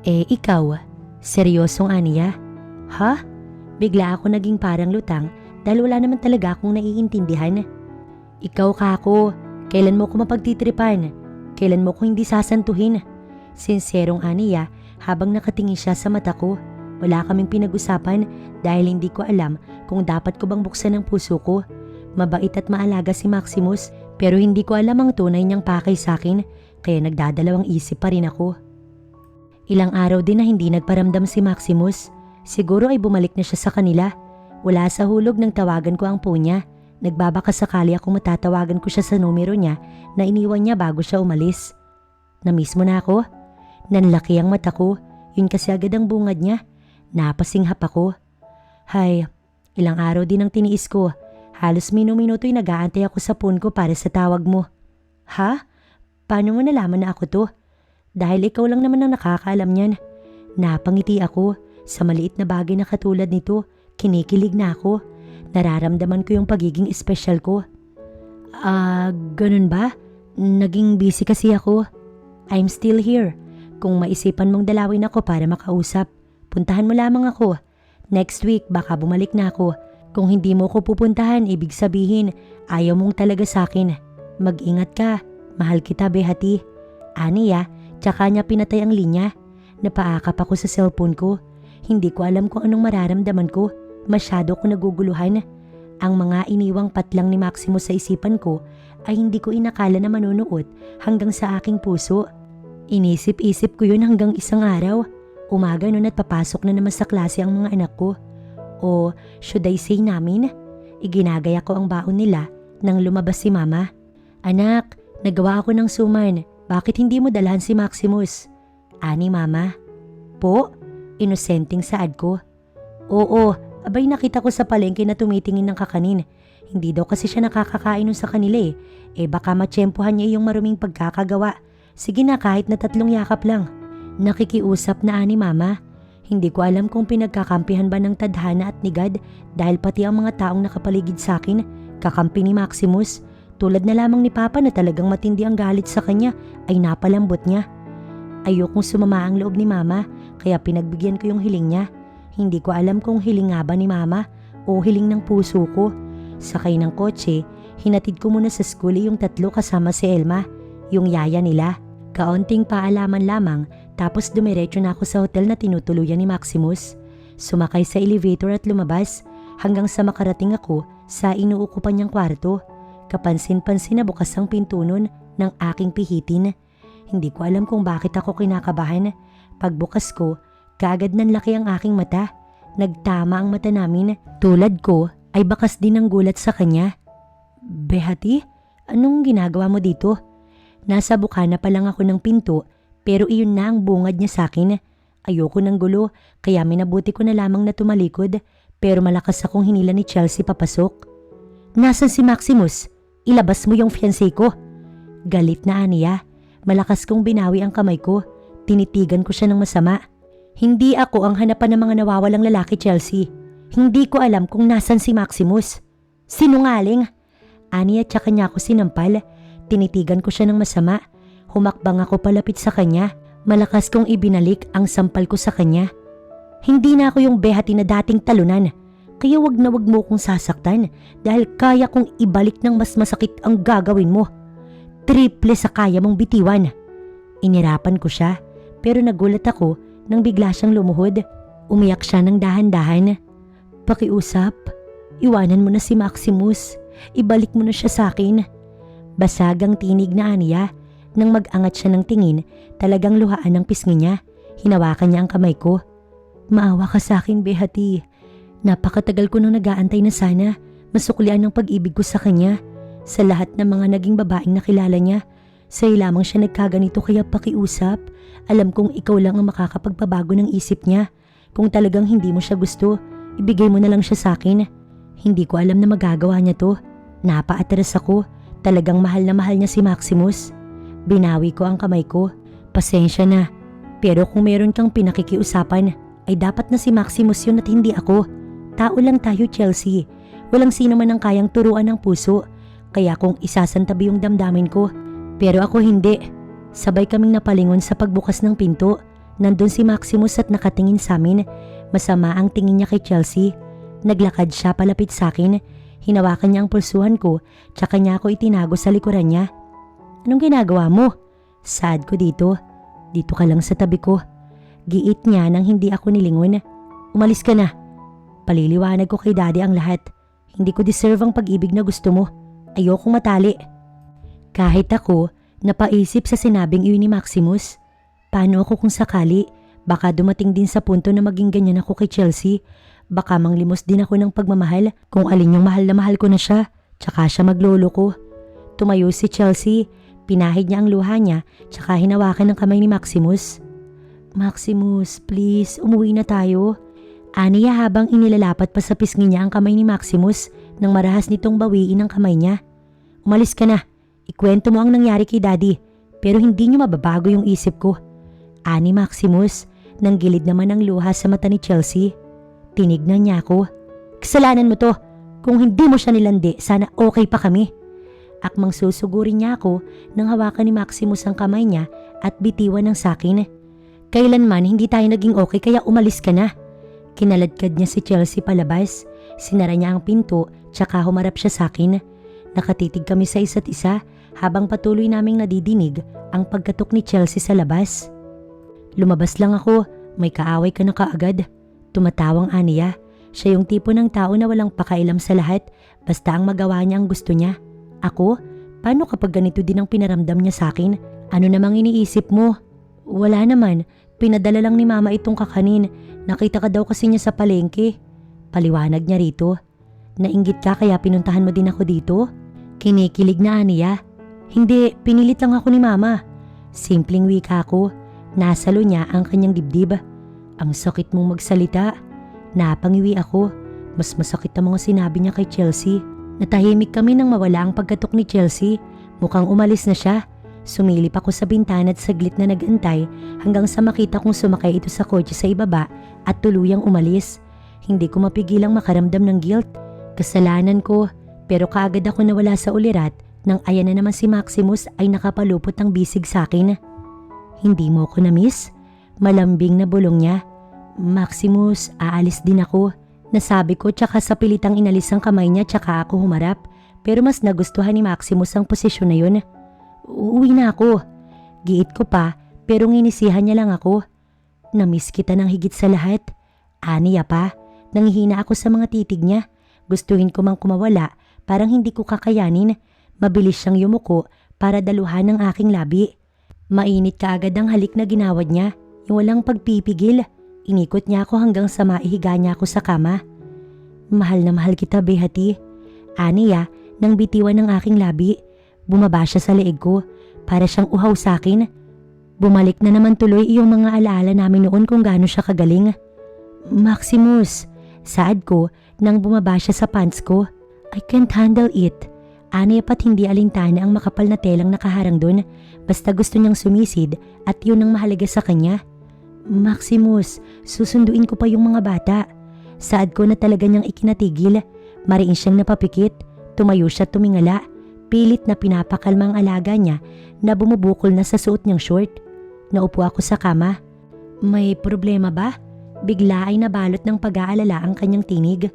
Ikaw, seryosong aniya? Ha? Bigla ako naging parang lutang dahil wala naman talaga akong naiintindihan. Ikaw kako, kailan mo ko mapagtitripan? Kailan mo ko hindi sasantuhin? Sinserong aniya habang nakatingin siya sa mata ko. Wala kaming pinag-usapan dahil hindi ko alam kung dapat ko bang buksan ang puso ko. Mabait at maalaga si Maximus pero hindi ko alam ang tunay niyang pakay sa akin kaya nagdadalawang isip pa rin ako. Ilang araw din na hindi nagparamdam si Maximus. Siguro ay bumalik na siya sa kanila. Wala sa hulog nang tawagan ko ang phone niya. Nagbabaka sakali akong matatawagan ko siya sa numero niya na iniwan niya bago siya umalis. Namiss mo na ako? Nanlaki ang mata ko. Yun kasi agad ang bungad niya. Napasinghap ako. Hay, ilang araw din ang tiniis ko. Halos minuto'y nag-aantay ako sa phone ko para sa tawag mo. Ha? Paano mo nalaman na ako to? Dahil ikaw lang naman ang nakakaalam niyan. Napangiti ako. Sa maliit na bagay na katulad nito, kinikilig na ako. Nararamdaman ko yung pagiging espesyal ko. Ganun ba? Naging busy kasi ako. I'm still here. Kung maisipan mong dalawin ako para makausap, puntahan mo lamang ako. Next week baka bumalik na ako. Kung hindi mo ko pupuntahan, ibig sabihin, ayaw mong talaga sa akin. Mag-ingat ka. Mahal kita, Behati. Aniya, tsaka niya pinatay ang linya. Napaakap ako sa cellphone ko. Hindi ko alam kung anong mararamdaman ko. Masyado ko naguguluhan. Ang mga iniwang patlang ni Maximus sa isipan ko ay hindi ko inakala na manunuot hanggang sa aking puso. Inisip-isip ko yun hanggang isang araw. Umaga nun at papasok na naman sa klase ang mga anak ko. O should I say namin? Iginagaya ko ang baon nila nang lumabas si Mama. Anak, nagawa ako ng suman. Bakit hindi mo dalhan si Maximus? Ani Mama. Po? Inosenteng saad ko. Oo, abay nakita ko sa palengke na tumitingin ng kakanin. Hindi daw kasi siya nakakakain nun sa kanila eh. Baka matsyempohan niya yung maruming pagkakagawa. Sige na kahit na 3 yakap lang. Nakikiusap na ani Mama. Hindi ko alam kung pinagkakampihan ba ng tadhana at nigad dahil pati ang mga taong nakapaligid sa akin, kakampi ni Maximus. Tulad na lamang ni Papa na talagang matindi ang galit sa kanya ay napalambot niya. Ayokong sumama ang loob ni Mama kaya pinagbigyan ko yung hiling niya. Hindi ko alam kung hiling nga ba ni Mama o hiling ng puso ko. Sakay ng kotse, hinatid ko muna sa school yung 3 kasama si Elma, yung yaya nila. Kaunting paalaman lamang tapos dumiretso na ako sa hotel na tinutuluyan ni Maximus. Sumakay sa elevator at lumabas hanggang sa makarating ako sa inuukupan niyang kwarto. Kapansin-pansin na bukas ang pinto nun ng aking pihitin. Hindi ko alam kung bakit ako kinakabahan. Pagbukas ko, kaagad nanlaki ang aking mata. Nagtama ang mata namin. Tulad ko ay bakas din ng gulat sa kanya. Behati, anong ginagawa mo dito? Nasa bukana pa lang ako ng pinto pero iyon na ang bungad niya sa akin. Ayoko ng gulo kaya minabuti ko na lamang na tumalikod pero malakas akong hinila ni Chelsea papasok. Nasaan si Maximus? Ilabas mo yung fiancé ko. Galit na aniya. Malakas kong binawi ang kamay ko. Tinitigan ko siya ng masama. Hindi ako ang hanapan ng mga nawawalang lalaki, Chelsea. Hindi ko alam kung nasan si Maximus. Sinungaling. Aniya tsaka niya ako sinampal. Tinitigan ko siya ng masama. Humakbang ako palapit sa kanya. Malakas kong ibinalik ang sampal ko sa kanya. Hindi na ako yung Behati na dating talunan. Kaya wag na wag mo kong sasaktan dahil kaya kong ibalik ng mas masakit ang gagawin mo. Triple sa kaya mong bitiwan. Inirapan ko siya pero nagulat ako nang bigla siyang lumuhod. Umiyak siya ng dahan-dahan. Pakiusap, iwanan mo na si Maximus. Ibalik mo na siya sa akin. Basagang tinig na aniya. Nang mag-angat siya ng tingin, talagang luhaan ang pisngi niya. Hinawakan niya ang kamay ko. Maawa ka sa akin, Behati. Napakatagal ko nang nag-aantay na sana masuklian ng pag-ibig ko sa kanya. Sa lahat ng mga naging babaeng nakilala niya, sa'yo lamang siya nagkaganito kaya pakiusap. Alam kong ikaw lang ang makakapagpabago ng isip niya. Kung talagang hindi mo siya gusto, ibigay mo na lang siya sa akin. Hindi ko alam na magagawa niya to. Napaatras ako. Talagang mahal na mahal niya si Maximus. Binawi ko ang kamay ko. Pasensya na. Pero kung meron kang pinakikiusapan, ay dapat na si Maximus yun at hindi ako. Tao lang tayo, Chelsea. Walang sino man ang kayang turuan ng puso. Kaya kung isasantabi yung damdamin ko. Pero ako hindi. Sabay kaming napalingon sa pagbukas ng pinto. Nandun si Maximus at nakatingin sa amin. Masama ang tingin niya kay Chelsea. Naglakad siya palapit sa akin. Hinawakan niya ang pulsuhan ko, tsaka niya ako itinago sa likuran niya. Anong ginagawa mo? Sad ko dito. Dito ka lang sa tabi ko. Giit niya nang hindi ako nilingon. Umalis ka na. Paliliwanag ko kay Daddy ang lahat. Hindi ko deserve ang pag-ibig na gusto mo. Ayokong matali. Kahit ako, napaisip sa sinabing iyon ni Maximus. Paano ako kung sakali? Baka dumating din sa punto na maging ganyan ako kay Chelsea. Baka manglimos din ako ng pagmamahal kung alin yung mahal na mahal ko na siya. Tsaka siya maglolo ko. Tumayo si Chelsea. Pinahid niya ang luha niya tsaka hinawakan ng kamay ni Maximus. Maximus, please, umuwi na tayo. Aniya habang inilalapat pa sa pisngi niya ang kamay ni Maximus nang marahas nitong bawiin ang kamay niya. Umalis ka na. Ikwento mo ang nangyari kay Daddy pero hindi niyo mababago yung isip ko. Ani Maximus, nang gilid naman ang luha sa mata ni Chelsea. Tinignan niya ako. Kasalanan mo to. Kung hindi mo siya nilandi, sana okay pa kami. Akmang susugurin niya ako nang hawakan ni Maximus ang kamay niya at bitiwan ng sakin. Kailanman hindi tayo naging okay kaya umalis ka na. Kinaladkad niya si Chelsea palabas. Sinara niya ang pinto tsaka humarap siya sa akin. Nakatitig kami sa isa't isa habang patuloy naming nadidinig ang pagkatok ni Chelsea sa labas. Lumabas lang ako, may kaaway ka na kaagad. Tumatawang aniya. Siya yung tipo ng tao na walang pakailam sa lahat basta ang magawa niya ang gusto niya. Ako? Paano kapag ganito din ang pinaramdam niya sa akin? Ano namang iniisip mo? Wala naman. Pinadala lang ni Mama itong kakanin. Nakita ka daw kasi niya sa palengke. Paliwanag niya rito. Nainggit ka kaya pinuntahan mo din ako dito? Kinikilig na aniya. Hindi, pinilit lang ako ni Mama. Simpleng wika ko. Nasalo niya ang kanyang dibdib. Ang sakit mong magsalita. Napangiwi ako. Mas masakit ang mga sinabi niya kay Chelsea. Natahimik kami nang mawala ang pagkatok ni Chelsea. Mukhang umalis na siya. Sumilip ako sa bintana at saglit na nagantay hanggang sa makita kong sumakay ito sa kotse sa ibaba at tuluyang umalis. Hindi ko mapigilang makaramdam ng guilt. Kasalanan ko, pero kaagad ako nawala sa ulirat nang ayan na naman si Maximus ay nakapalupot ng bisig sa akin. Hindi mo ko na-miss? Malambing na bulong niya. Maximus, aalis din ako. Nasabi ko tsaka sa pilitang inalis ang kamay niya tsaka ako humarap. Pero mas nagustuhan ni Maximus ang posisyon na yun. Uuwi na ako. Giit ko pa pero nginisihan niya lang ako. Namiss kita ng higit sa lahat. Aniya pa. Nanghihina ako sa mga titig niya. Gustuhin ko mang kumawala, parang hindi ko kakayanin. Mabilis siyang yumuko para daluhan ng aking labi. Mainit kaagad ang halik na ginawad niya, yung walang pagpipigil. Inikot niya ako hanggang sa maihiga niya ako sa kama. Mahal na mahal kita, Behati. Aniya, nang bitiwan ng aking labi. Bumaba siya sa leeg ko, para siyang uhaw sa akin. Bumalik na naman tuloy yung mga alaala namin noon kung gaano siya kagaling. Maximus, saad ko nang bumaba siya sa pants ko. I can't handle it. Aniya pa't hindi alintana ang makapal na telang nakaharang doon. Basta gusto niyang sumisid at yun ang mahalaga sa kanya. Maximus, susunduin ko pa yung mga bata. Saad ko na talaga niyang ikinatigil. Mariin siyang napapikit. Tumayo siya tumingala. Pilit na pinapakalma ang alaga niya na bumubukol na sa suot niyang short. Naupo ako sa kama. May problema ba? Bigla ay nabalot ng pag-aalala ang kanyang tinig.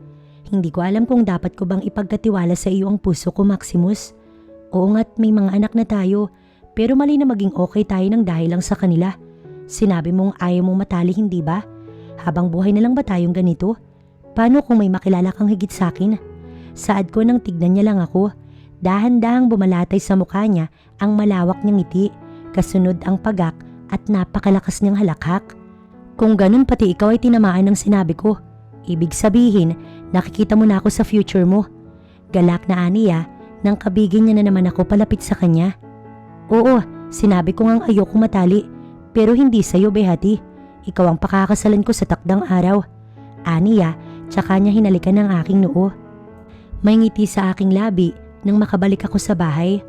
Hindi ko alam kung dapat ko bang ipagkatiwala sa iyo ang puso ko, Maximus. Oo nga't may mga anak na tayo, pero mali na maging okay tayo ng dahil lang sa kanila. Sinabi mong ayaw mong matali, hindi ba? Habang buhay na lang ba tayong ganito? Paano kung may makilala kang higit sa akin? Saad ko nang tignan niya lang ako. Dahan-dahang bumalatay sa mukha niya ang malawak niyang ngiti, kasunod ang pagak at napakalakas niyang halakhak. Kung ganun pati ikaw ay tinamaan ng sinabi ko. Ibig sabihin, nakikita mo na ako sa future mo. Galak na aniya nang kabigin niya na naman ako palapit sa kanya. Oo, sinabi ko ngang ayoko matali. Pero hindi sa'yo, Behati. Ikaw ang pakakasalan ko sa takdang araw. Aniya, tsaka niya hinalikan ng aking noo. May ngiti sa aking labi nang makabalik ako sa bahay.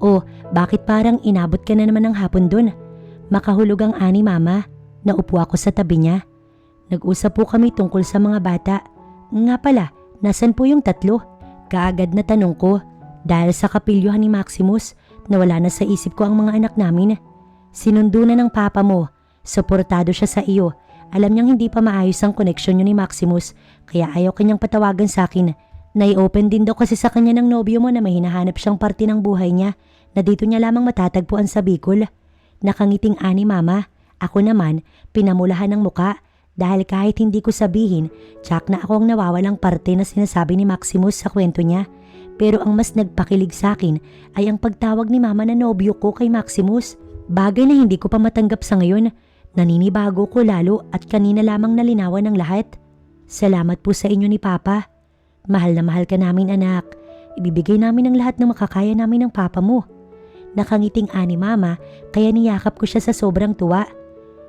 Oh, bakit parang inabot ka na naman ng hapon dun? Makahulog ang ani mama. Naupo ako sa tabi niya. Nag-usap po kami tungkol sa mga bata. Nga pala, nasan po yung tatlo? Kaagad na tanong ko dahil sa kapilyuhan ni Maximus na wala na sa isip ko ang mga anak namin. Sinundo na ng papa mo. Suportado siya sa iyo. Alam niyang hindi pa maayos ang koneksyon niyo ni Maximus kaya ayaw kanyang patawagan sa akin. Nai-open din daw kasi sa kanya ng nobyo mo na may hinahanap siyang parte ng buhay niya na dito niya lamang matatagpuan sa Bicol. Nakangiting ani mama. Ako naman, pinamulahan ng muka dahil kahit hindi ko sabihin, tsak na ako ang nawawalang parte na sinasabi ni Maximus sa kwento niya. Pero ang mas nagpakilig sa akin ay ang pagtawag ni mama na nobyo ko kay Maximus. Bagay na hindi ko pa matanggap sa ngayon. Naninibago ko lalo at kanina lamang nalinawan ng lahat. Salamat po sa inyo ni Papa. Mahal na mahal ka namin anak. Ibibigay namin ang lahat ng makakaya namin ng Papa mo. Nakangiting ani mama kaya niyakap ko siya sa sobrang tuwa.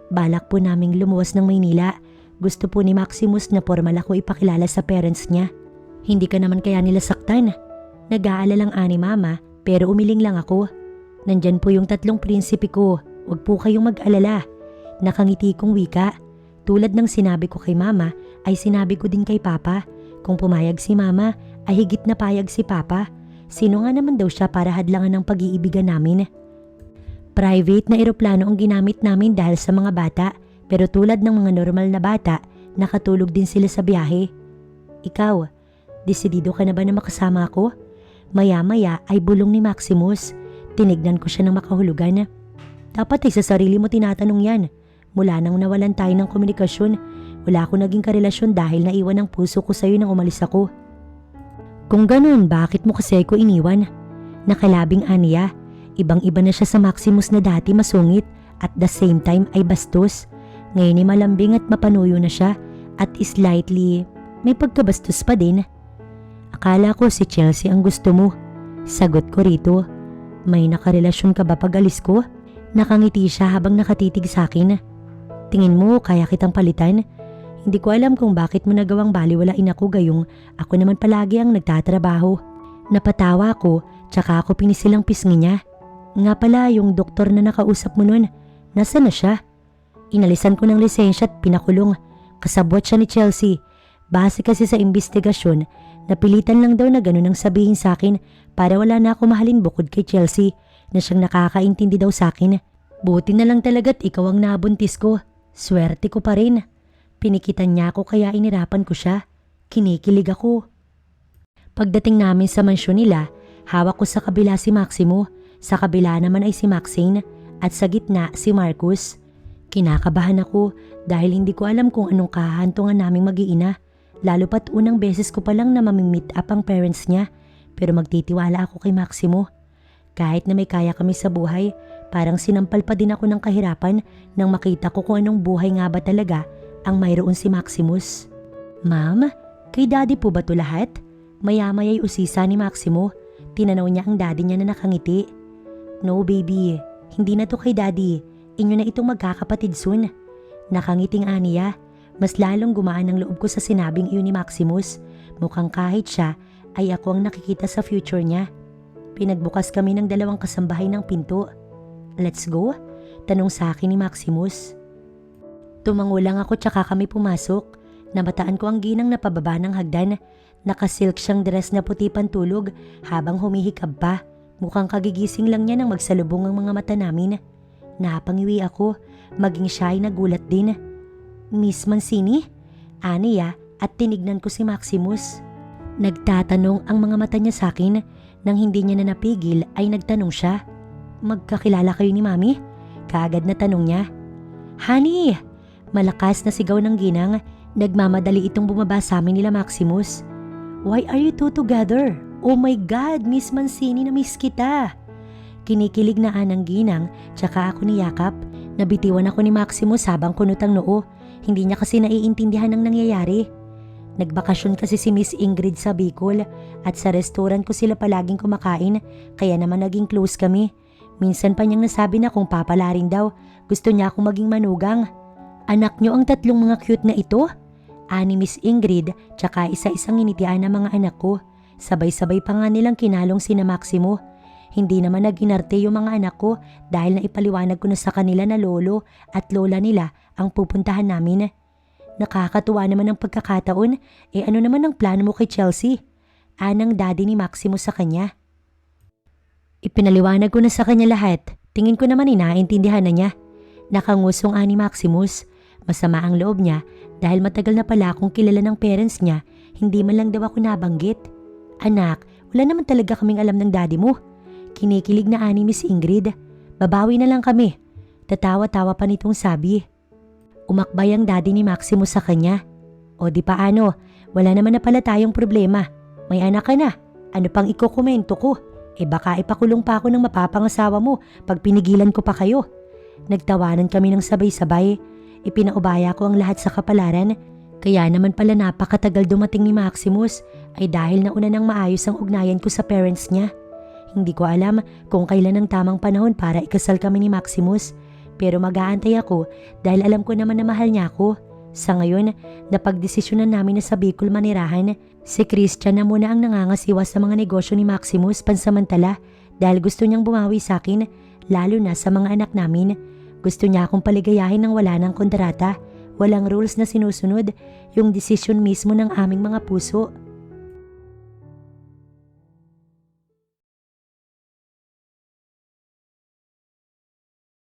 Balak po naming lumuwas ng Maynila. Gusto po ni Maximus na formal ako ipakilala sa parents niya. Hindi ka naman kaya nila saktan. Nag-aalalang ani mama pero umiling lang ako. Nandyan po yung tatlong prinsipe ko. Huwag po kayong mag-alala. Nakangiti kong wika. Tulad ng sinabi ko kay mama ay sinabi ko din kay papa. Kung pumayag si mama ay higit na payag si papa. Sino nga naman daw siya para hadlangan ng pag-iibigan namin? Private na eroplano ang ginamit namin dahil sa mga bata pero tulad ng mga normal na bata, nakatulog din sila sa biyahe. Ikaw, desidido ka na ba na makasama ako? Maya-maya ay bulong ni Maximus. Tinignan ko siya ng makahulugan. Dapat ay sa sarili mo tinatanong yan. Mula nang nawalan tayo ng komunikasyon, wala akong naging karelasyon dahil naiwan ang puso ko sa'yo nang umalis ako. Kung ganun, bakit mo kasi ko iniwan? Nakalabing aniya. Ibang-iba na siya sa Maximus na dati masungit at the same time ay bastos. Ngayon ay malambing at mapanuyo na siya at slightly may pagkabastos pa din. Akala ko si Chelsea ang gusto mo. Sagot ko rito. May nakarelasyon ka ba pag alis ko? Nakangiti siya habang nakatitig sa akin. Tingin mo kaya kitang palitan? Hindi ko alam kung bakit mo nagawang baliwalain ako gayong ako naman palagi ang nagtatrabaho. Napatawa ko tsaka ako pinisilang pisngi niya. Nga pala yung doktor na nakausap mo nun, nasa na siya? Inalisan ko ng lisensya at pinakulong. Kasabwat siya ni Chelsea. Base kasi sa investigasyon, napilitan lang daw na ganun ang sabihin sa akin para wala na ako mahalin bukod kay Chelsea na siyang nakakaintindi daw sa akin. Buti na lang talaga't ikaw ang nabuntis ko. Swerte ko pa rin. Pinikitan niya ako kaya inirapan ko siya. Kinikilig ako. Pagdating namin sa mansyon nila, hawak ko sa kabila si Maximo. Sa kabila naman ay si Maxine at sa gitna si Marcus. Kinakabahan ako dahil hindi ko alam kung anong kahantungan naming mag-iina. Lalo pat unang beses ko pa lang na mamimit up ang parents niya pero magtitiwala ako kay Maximo. Kahit na may kaya kami sa buhay, parang sinampal pa din ako ng kahirapan nang makita ko kung anong buhay nga ba talaga ang mayroon si Maximus. Ma'am, kay daddy po ba to lahat? Maya-maya'y usisa ni Maximo. Tinanaw niya ang daddy niya na nakangiti. No baby, hindi na to kay daddy. Inyo na itong magkakapatid soon. Nakangiting aniya. Mas lalong gumaan ang loob ko sa sinabing iyon ni Maximus. Mukhang kahit siya ay ako ang nakikita sa future niya. Pinagbukas kami ng dalawang kasambahay ng pinto. Let's go? Tanong sa akin ni Maximus. Tumango lang ako tsaka kami pumasok. Namataan ko ang ginang na pababa ng hagdan. Nakasilk siyang dress na puti pantulog habang humihikab pa. Mukhang kagigising lang niya nang magsalubong ang mga mata namin. Napangiwi ako, maging siya ay nagulat din. Miss Mancini? Aniya at tinignan ko si Maximus. Nagtatanong ang mga mata niya sa akin. Nang hindi niya na napigil ay nagtanong siya. Magkakilala kayo ni Mami? Kaagad na tanong niya. Honey! Malakas na sigaw ng ginang. Nagmamadali itong bumaba sa amin nila Maximus. Why are you two together? Oh my God, Miss Mancini, na-miss kita. Kinikilig na anang ginang, tsaka ako niyakap. Nabitiwan ako ni Maximus habang kunot ang noo. Hindi niya kasi naiintindihan ang nangyayari. Nagbakasyon kasi si Miss Ingrid sa Bicol at sa restaurant ko sila palaging kumakain kaya naman naging close kami. Minsan pa niyang nasabi na kung papala rin daw, gusto niya akong maging manugang. Anak niyo ang tatlong mga cute na ito? Ani Miss Ingrid tsaka isa-isang initian ng mga anak ko. Sabay-sabay pa nga nilang kinalong sina Maximo. Hindi naman nag-inarte yung mga anak ko dahil naipaliwanag ko na sa kanila na lolo at lola nila ang pupuntahan namin. Nakakatuwa naman ang pagkakataon, ano naman ang plano mo kay Chelsea? Anang daddy ni Maximo sa kanya. Ipinaliwanag ko na sa kanya lahat, tingin ko naman inaintindihan na niya. Nakangusong ani Maximus, masama ang loob niya dahil matagal na pala akong kilala ng parents niya, hindi man lang daw ako nabanggit. Anak, wala naman talaga kaming alam ng daddy mo. Kinikilig na ani Miss Ingrid, babawi na lang kami. Tatawa-tawa pa nitong sabi. Umakbay ang daddy ni Maximo sa kanya. O di paano, wala naman na pala tayong problema. May anak ka na, ano pang ikukomento ko? Baka ipakulong pa ako ng mapapangasawa mo pag pinigilan ko pa kayo. Nagtawanan kami ng sabay-sabay. Ipinaubaya ko ang lahat sa kapalaran. Kaya naman pala napakatagal dumating ni Maximus ay dahil nauna nang maayos ang ugnayan ko sa parents niya. Hindi ko alam kung kailan ang tamang panahon para ikasal kami ni Maximus. Pero mag-aantay ako dahil alam ko naman na mahal niya ako. Sa ngayon, napagdesisyonan namin na sa Bicol manirahan. Si Christian na muna ang nangangasiwa sa mga negosyo ni Maximus pansamantala dahil gusto niyang bumawi sa akin, lalo na sa mga anak namin. Gusto niya akong paligayahin ng wala ng kontrata. Walang rules na sinusunod, yung desisyon mismo ng aming mga puso.